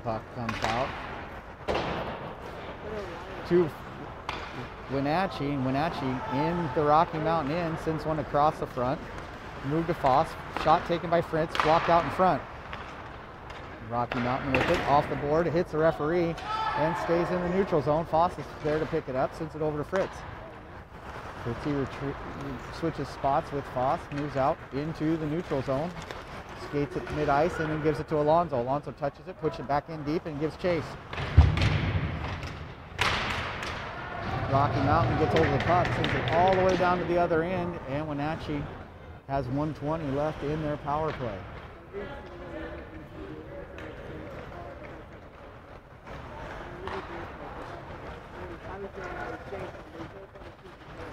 A: Puck comes out to Wenatchee, and Wenatchee in the Rocky Mountain end sends one across the front. Move to Foss, shot taken by Fritz, blocked out in front. Rocky Mountain with it, off the board, it hits the referee and stays in the neutral zone. Foss is there to pick it up, sends it over to Fritz. Fritz switches spots with Foss, moves out into the neutral zone, skates it mid-ice and then gives it to Alonso. Alonso touches it, puts it back in deep and gives chase. Rocky Mountain gets over the puck, sends it all the way down to the other end, and Wenatchee has 1:20 left in their power play.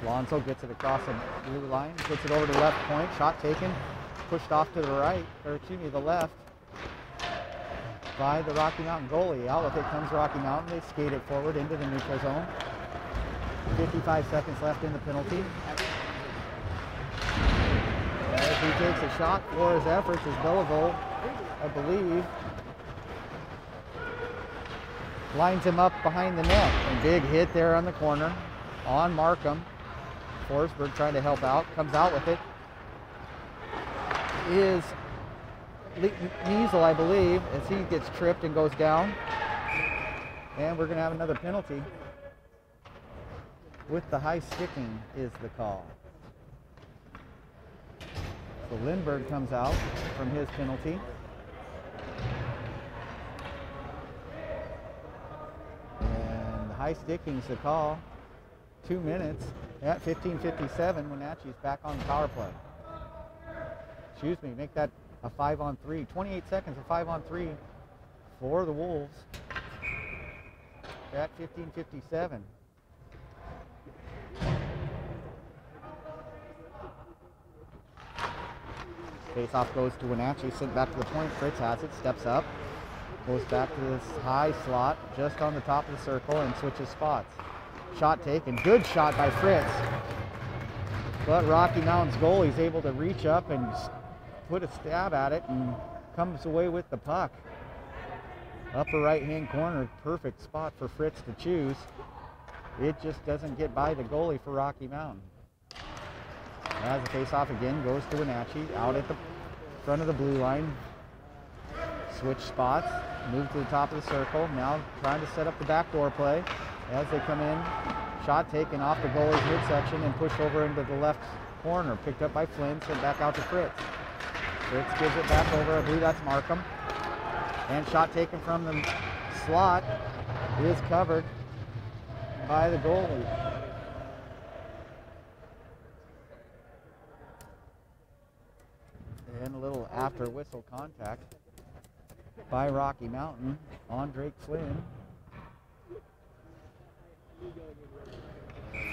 A: Alonso gets it across the blue line, puts it over to left point, shot taken, pushed off to the right, or excuse me, the left by the Rocky Mountain goalie. Out with it comes Rocky Mountain. They skate it forward into the neutral zone. 55 seconds left in the penalty. As he takes a shot for his efforts is Belleville, I believe. Lines him up behind the net. A big hit there on the corner on Markham. Forsberg trying to help out, comes out with it. Is Niesel, I believe, as he gets tripped and goes down. And we're going to have another penalty. With the high sticking is the call. So Lindbergh comes out from his penalty. And the high sticking is the call. 2 minutes at 15:57. Wenatchee's back on the power play. Excuse me, make that a 5-on-3. 28 seconds, a 5-on-3 for the Wolves at 15:57. Face-off goes to Wenatchee, sent back to the point. Fritz has it, steps up, goes back to this high slot just on the top of the circle and switches spots. Shot taken, good shot by Fritz. But Rocky Mountain's goalie's able to reach up and put a stab at it and comes away with the puck. Upper right-hand corner, perfect spot for Fritz to choose. It just doesn't get by the goalie for Rocky Mountain. As the face-off again goes to Wenatchee, out at the front of the blue line. Switch spots, move to the top of the circle. Now trying to set up the backdoor play as they come in. Shot taken off the goalie's midsection and pushed over into the left corner. Picked up by Flynn, sent back out to Fritz. Fritz gives it back over, I believe that's Markham. And shot taken from the slot is covered by the goalie. And a little after whistle contact by Rocky Mountain on Drake Flynn.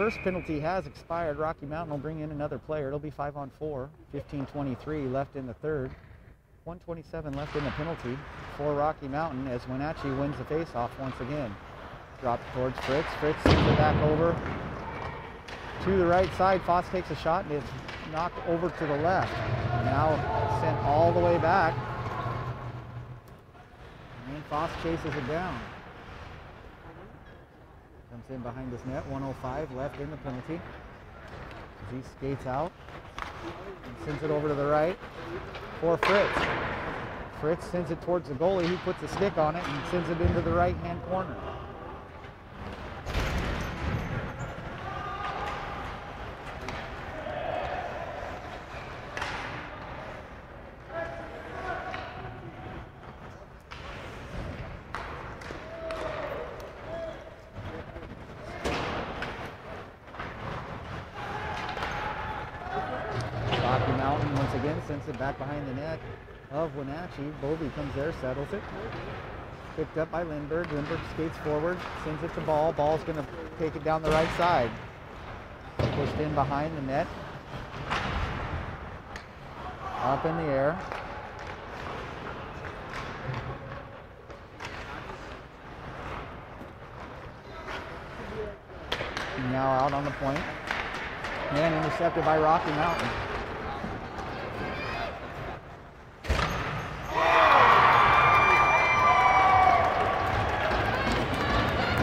A: first penalty has expired. Rocky Mountain will bring in another player. It'll be 5-on-4. 15:23 left in the third. 1:27 left in the penalty for Rocky Mountain as Wenatchee wins the faceoff once again. Dropped towards Fritz. Fritz sends it back over to the right side. Foss takes a shot and it's knocked over to the left. Now sent all the way back. And Foss chases it down. Comes in behind his net. 1:05 left in the penalty. As he skates out and sends it over to the right for Fritz. Fritz sends it towards the goalie. He puts a stick on it and sends it into the right-hand corner. Rocky Mountain once again sends it back behind the net of Wenatchee. Bovey comes there, settles it. Picked up by Lindbergh. Lindbergh skates forward, sends it to Ball. Ball's going to take it down the right side. Pushed in behind the net. Up in the air. Now out on the point. And intercepted by Rocky Mountain.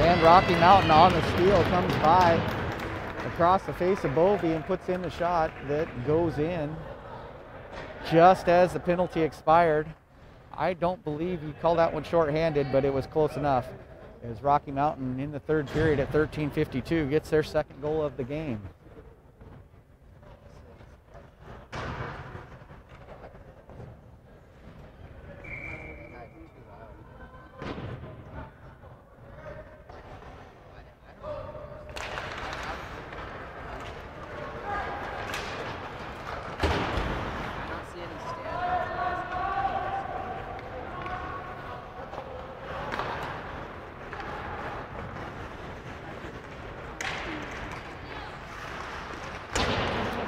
A: And Rocky Mountain on the steal comes by across the face of Bovey and puts in the shot that goes in just as the penalty expired. I don't believe you call that one shorthanded, but it was close enough. As Rocky Mountain in the third period at 13:52 gets their second goal of the game.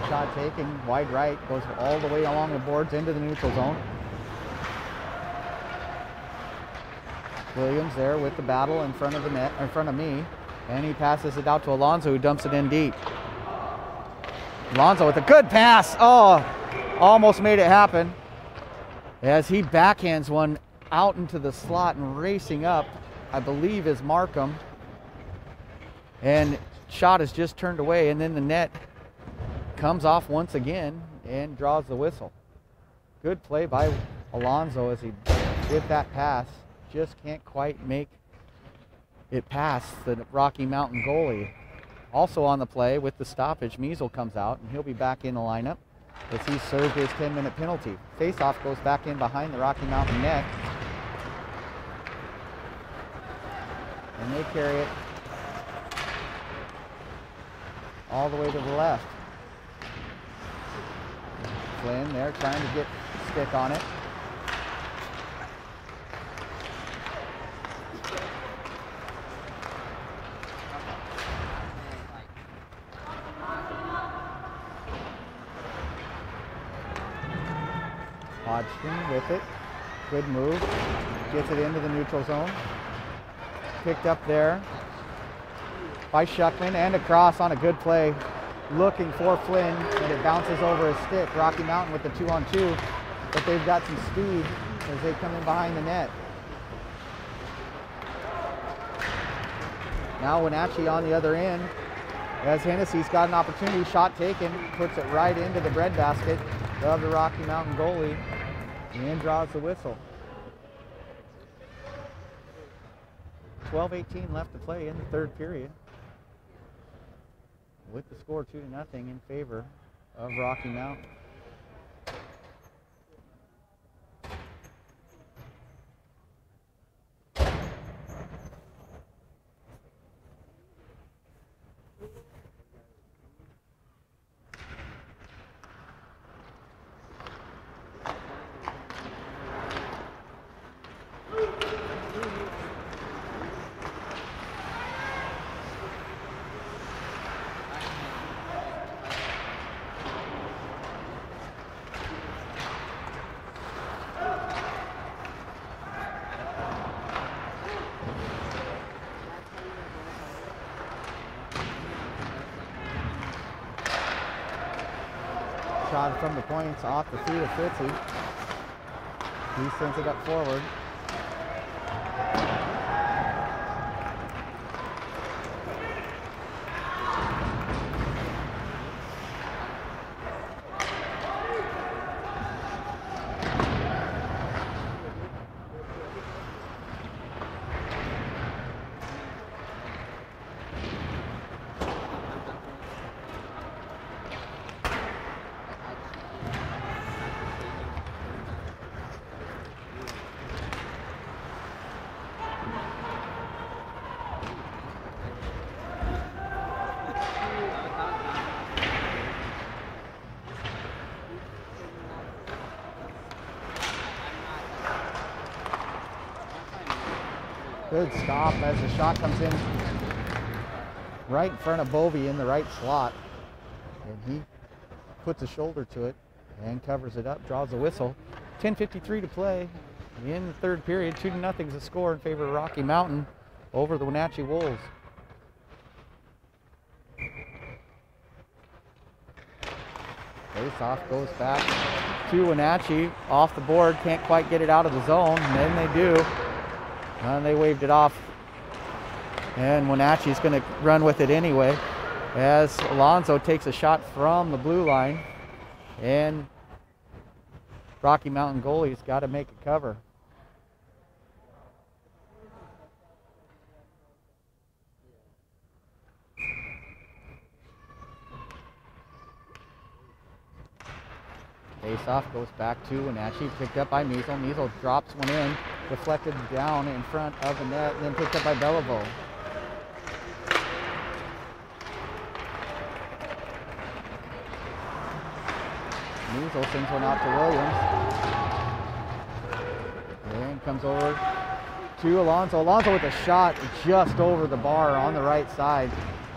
A: Shot taken wide right, goes all the way along the boards into the neutral zone. Williams there with the battle in front of the net, in front of me, and he passes it out to Alonso, who dumps it in deep. Alonso with a good pass. Oh, almost made it happen as he backhands one out into the slot and racing up, I believe is Markham. And shot is just turned away, and then the net comes off once again and draws the whistle. Good play by Alonso as he did that pass. Just can't quite make it past the Rocky Mountain goalie. Also on the play with the stoppage, Measle comes out and he'll be back in the lineup as he served his 10-minute penalty. Faceoff goes back in behind the Rocky Mountain net. And they carry it all the way to the left. Flynn there trying to get stick on it. Hodgson with it. Good move. Gets it into the neutral zone. Picked up there by Shuckman and across on a good play. Looking for Flynn, and it bounces over his stick. Rocky Mountain with the 2-on-2, but they've got some speed as they come in behind the net. Now Wenatchee on the other end, as Hennessy's got an opportunity, shot taken, puts it right into the breadbasket of the Rocky Mountain goalie, and draws the whistle. 12:18 left to play in the third period, with the score 2-0 in favor of Rocky Mountain. shot from the points off the feet of Fitzy. He sends it up forward. Good stop as the shot comes in right in front of Bovey in the right slot. And he puts a shoulder to it and covers it up, draws a whistle. 10:53 to play in the third period. 2-0 is the score in favor of Rocky Mountain over the Wenatchee Wolves. Face-off goes back to Wenatchee. Off the board, can't quite get it out of the zone, and then they do. And they waved it off. And Wenatchee's going to run with it anyway as Alonso takes a shot from the blue line. And Rocky Mountain goalie's got to make a cover. Face-off goes back to Wenatchee, picked up by Measle. Measle drops one in, deflected down in front of the net, and then picked up by Beliveau. Measle sends one out to Williams. And comes over to Alonso. Alonso with a shot just over the bar on the right side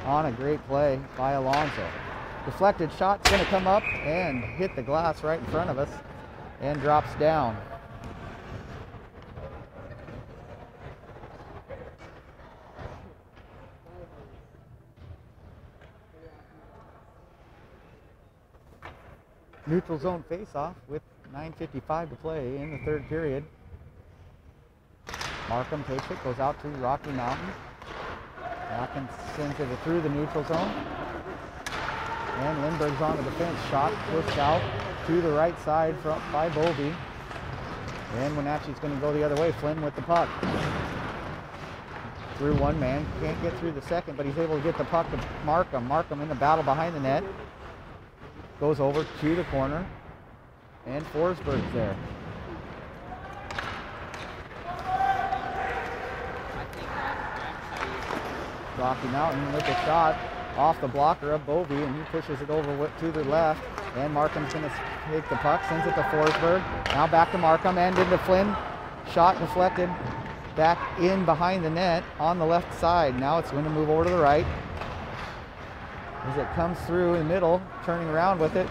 A: on a great play by Alonso. Deflected shot's going to come up and hit the glass right in front of us and drops down. Neutral zone face-off with 9:55 to play in the third period. Markham takes it, goes out to Rocky Mountain. Markham sends it through the neutral zone. And Lindbergh's on the defense. Shot pushed out to the right side by Bovey. And Wenatchee's going to go the other way. Flynn with the puck. Through one man. Can't get through the second, but he's able to get the puck to Markham. Markham in the battle behind the net. Goes over to the corner. And Forsberg's there. Rocky Mountain with a shot off the blocker of Bovey, and he pushes it over to the left. And Markham's going to take the puck, sends it to Forsberg. Now back to Markham and into Flynn. Shot deflected back in behind the net on the left side. Now it's going to move over to the right as it comes through in the middle, turning around with it.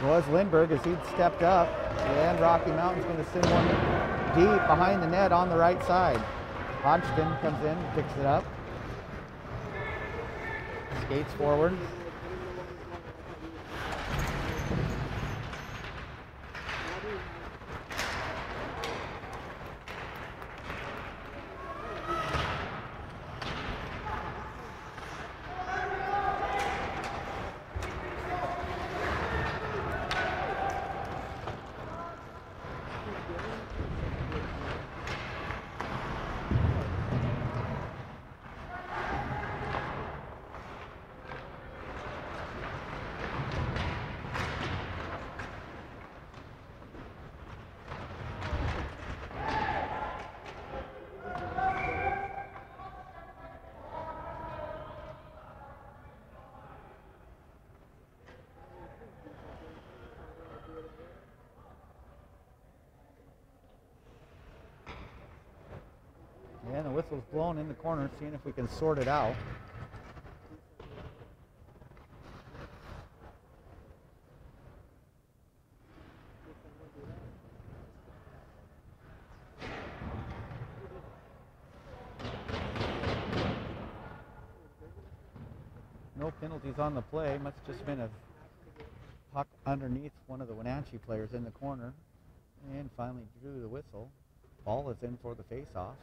A: Was Lindbergh as he'd stepped up, and Rocky Mountain's going to send one deep behind the net on the right side. Hodgson comes in, picks it up, skates forward. And the whistle's blown in the corner, seeing if we can sort it out. No penalties on the play. Must have just been a puck underneath one of the Wenatchee players in the corner. And finally drew the whistle. Ball is in for the face-off.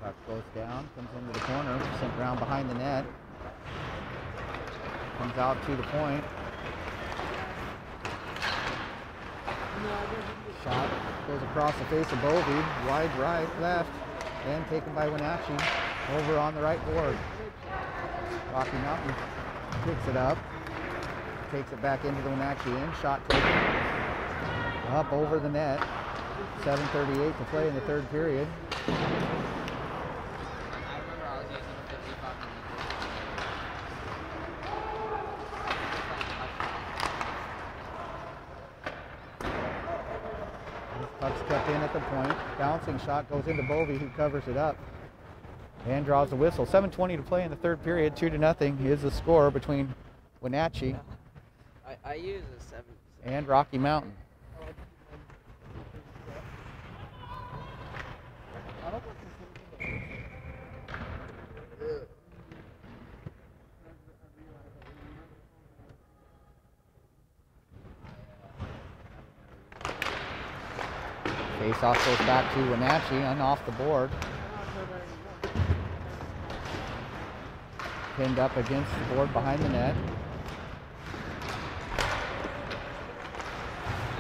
A: Puck goes down, comes into the corner, sent around behind the net. Comes out to the point. Shot goes across the face of Bovey, wide right, left, and taken by Wenatchee over on the right board. Rocky Mountain picks it up, takes it back into the Wenatchee end. Shot taken up over the net. 7:38 to play in the third period. Puck's kept in at the point. Bouncing shot goes into Bovey, who covers it up and draws the whistle. 7:20 to play in the third period. 2-0 is the score between Wenatchee
B: I use a 7.
A: and Rocky Mountain. Face-off goes back to Wenatchee and off the board. Pinned up against the board behind the net.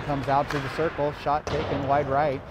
A: Comes out to the circle. Shot taken wide right.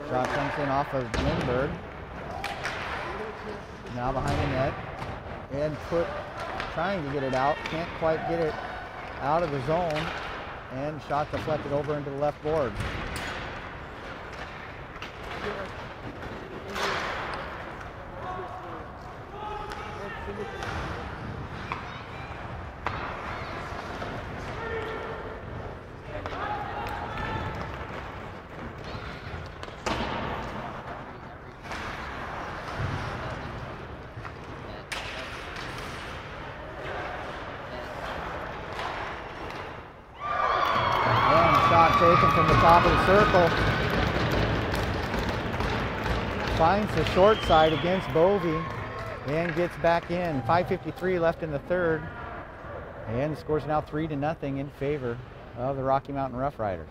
A: Shot comes in off of Lindbergh. Now behind the net. And trying to get it out. Can't quite get it out of the zone. And shot deflected over into the left board. Taken from the top of the circle. Finds the short side against Bovey and gets back in. 5:53 left in the third. And the score's now 3-0 in favor of the Rocky Mountain Roughriders.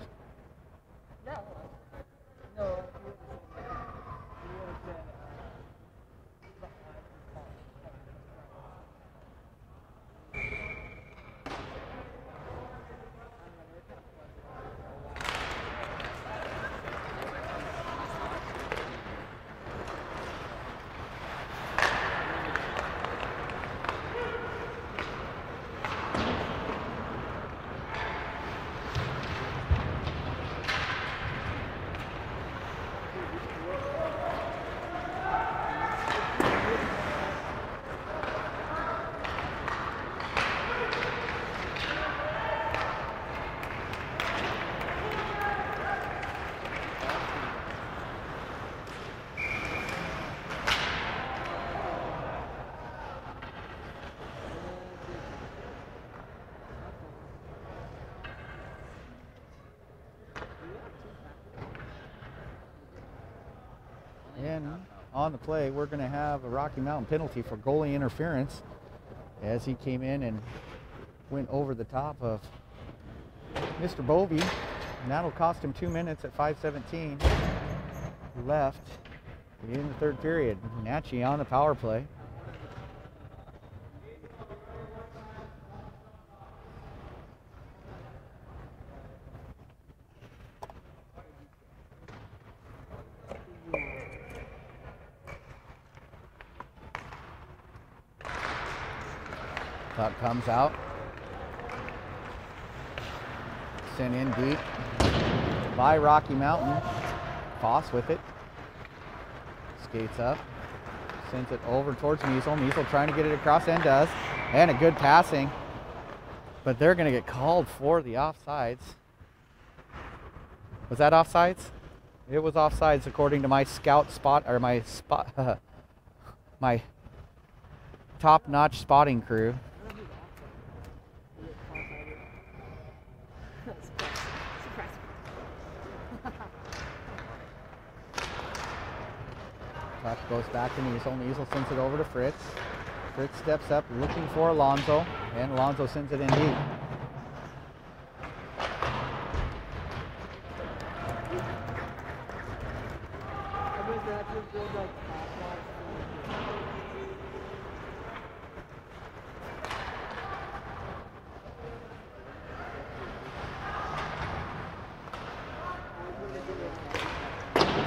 A: And on the play, we're going to have a Rocky Mountain penalty for goalie interference as he came in and went over the top of Mr. Bovey. And that'll cost him 2 minutes at 5:17 left in the third period. Wenatchee on the power play. Puck comes out. Sent in deep. by Rocky Mountain. Foss with it. Skates up. Sends it over towards Measle. Measle trying to get it across and does. And a good passing. But they're going to get called for the offsides. Was that offsides? It was offsides according to my scout spot, or my spot, my top-notch spotting crew. Puck goes back to Measle. Measle sends it over to Fritz. Fritz steps up looking for Alonzo, and Alonzo sends it in deep.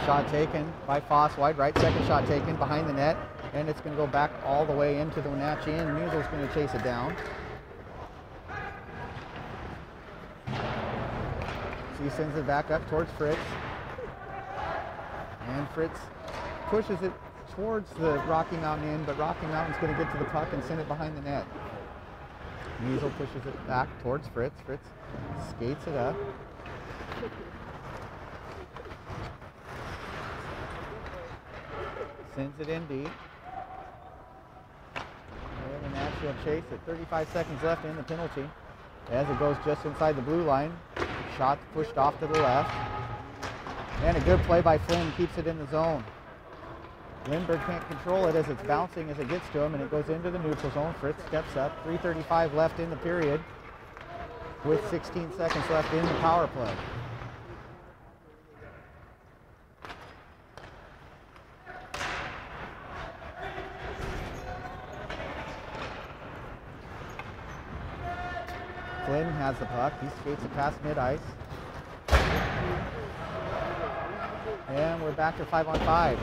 A: Shot taken by Foss, wide right, second shot taken behind the net, and it's going to go back all the way into the Wenatchee end. Measle's going to chase it down. So he sends it back up towards Fritz. And Fritz pushes it towards the Rocky Mountain end, but Rocky Mountain's going to get to the puck and send it behind the net. Measle pushes it back towards Fritz. Fritz skates it up. Sends it in deep. And Wenatchee will chase it. 35 seconds left in the penalty. As it goes just inside the blue line. Shot pushed off to the left. And a good play by Flynn keeps it in the zone. Lindbergh can't control it as it's bouncing as it gets to him, and it goes into the neutral zone. Fritz steps up. 3:35 left in the period with 16 seconds left in the power play. Flynn has the puck. He skates it past mid-ice. And we're back to 5-on-5.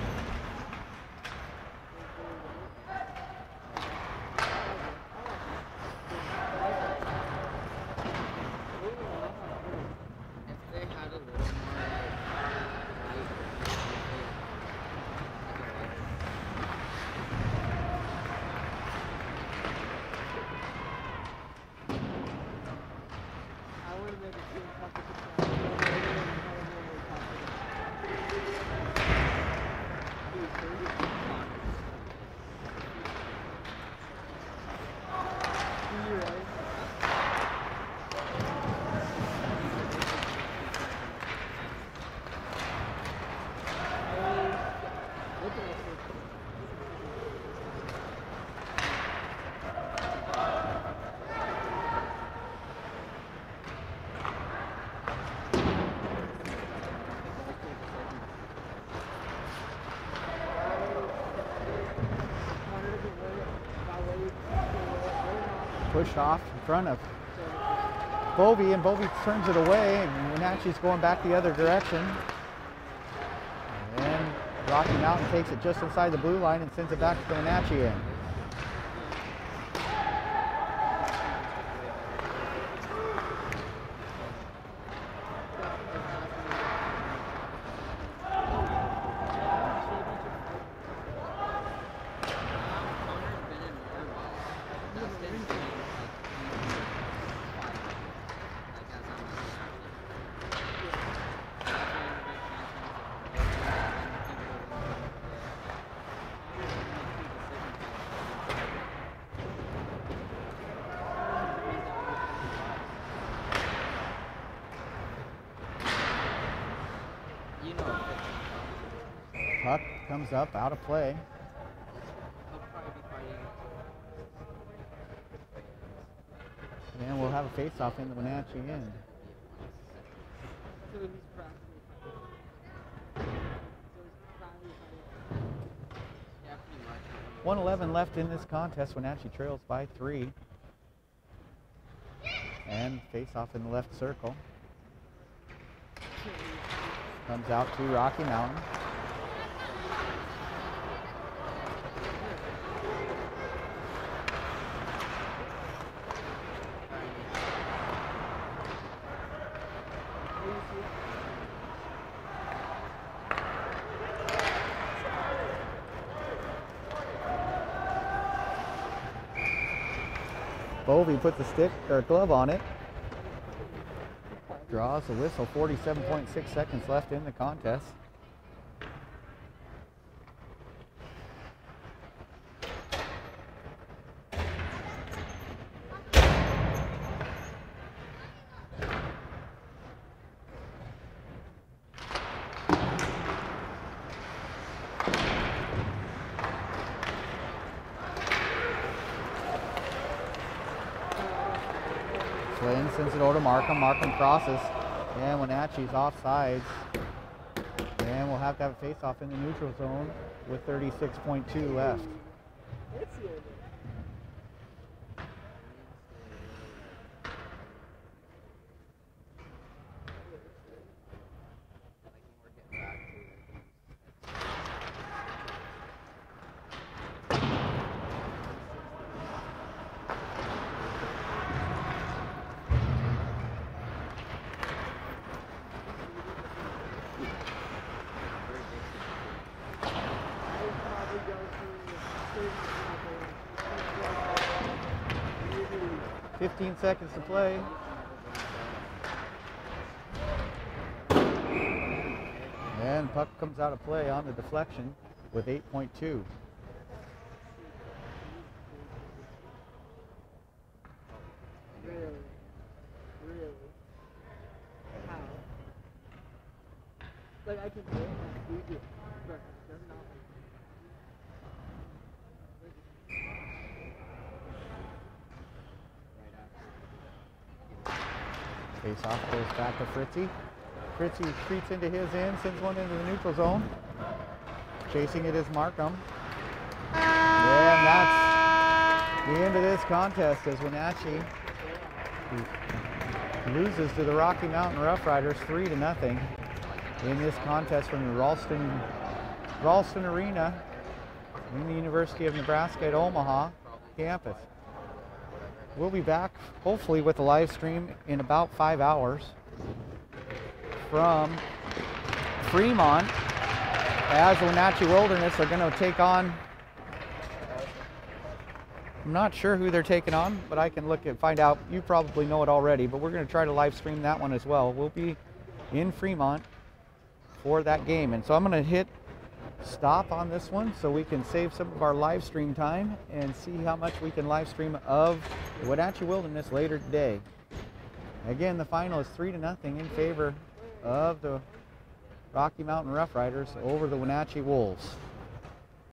A: Pushed off in front of Bovey, and Bovey turns it away, and Wenatchee's going back the other direction. And Rocky Mountain takes it just inside the blue line and sends it back to the Wenatchee end. Puck comes up, out of play. And we'll have a face-off in the Wenatchee end. 1:11 left in this contest. Wenatchee trails by 3. And face-off in the left circle. Comes out to Rocky Mountain. Bovey puts a stick or a glove on it. Draws the whistle. 47.6 seconds left in the contest. Flynn sends it over to Markham. Markham crosses. And Wenatchee's offsides. And we'll have to have a face-off in the neutral zone with 36.2 left. .15 seconds to play. And puck comes out of play on the deflection with 8.2.
C: Really? How? Like I can do it, you do it, but they're not.
A: Face off goes back to Fritzy. Fritzy retreats into his end, sends one into the neutral zone. Chasing it is Markham. And that's the end of this contest as Wenatchee loses to the Rocky Mountain Roughriders 3-0 in this contest from the Ralston Arena in the University of Nebraska at Omaha campus. We'll be back hopefully with a live stream in about 5 hours from Fremont as the Wenatchee Wilderness are going to take on, I'm not sure who they're taking on, but I can look and find out. You probably know it already, but we're going to try to live stream that one as well. We'll be in Fremont for that game. And so I'm going to hit stop on this one so we can save some of our live stream time and see how much we can live stream of the Wenatchee Wilderness later today. Again, the final is 3-0 in favor of the Rocky Mountain Roughriders over the Wenatchee Wolves.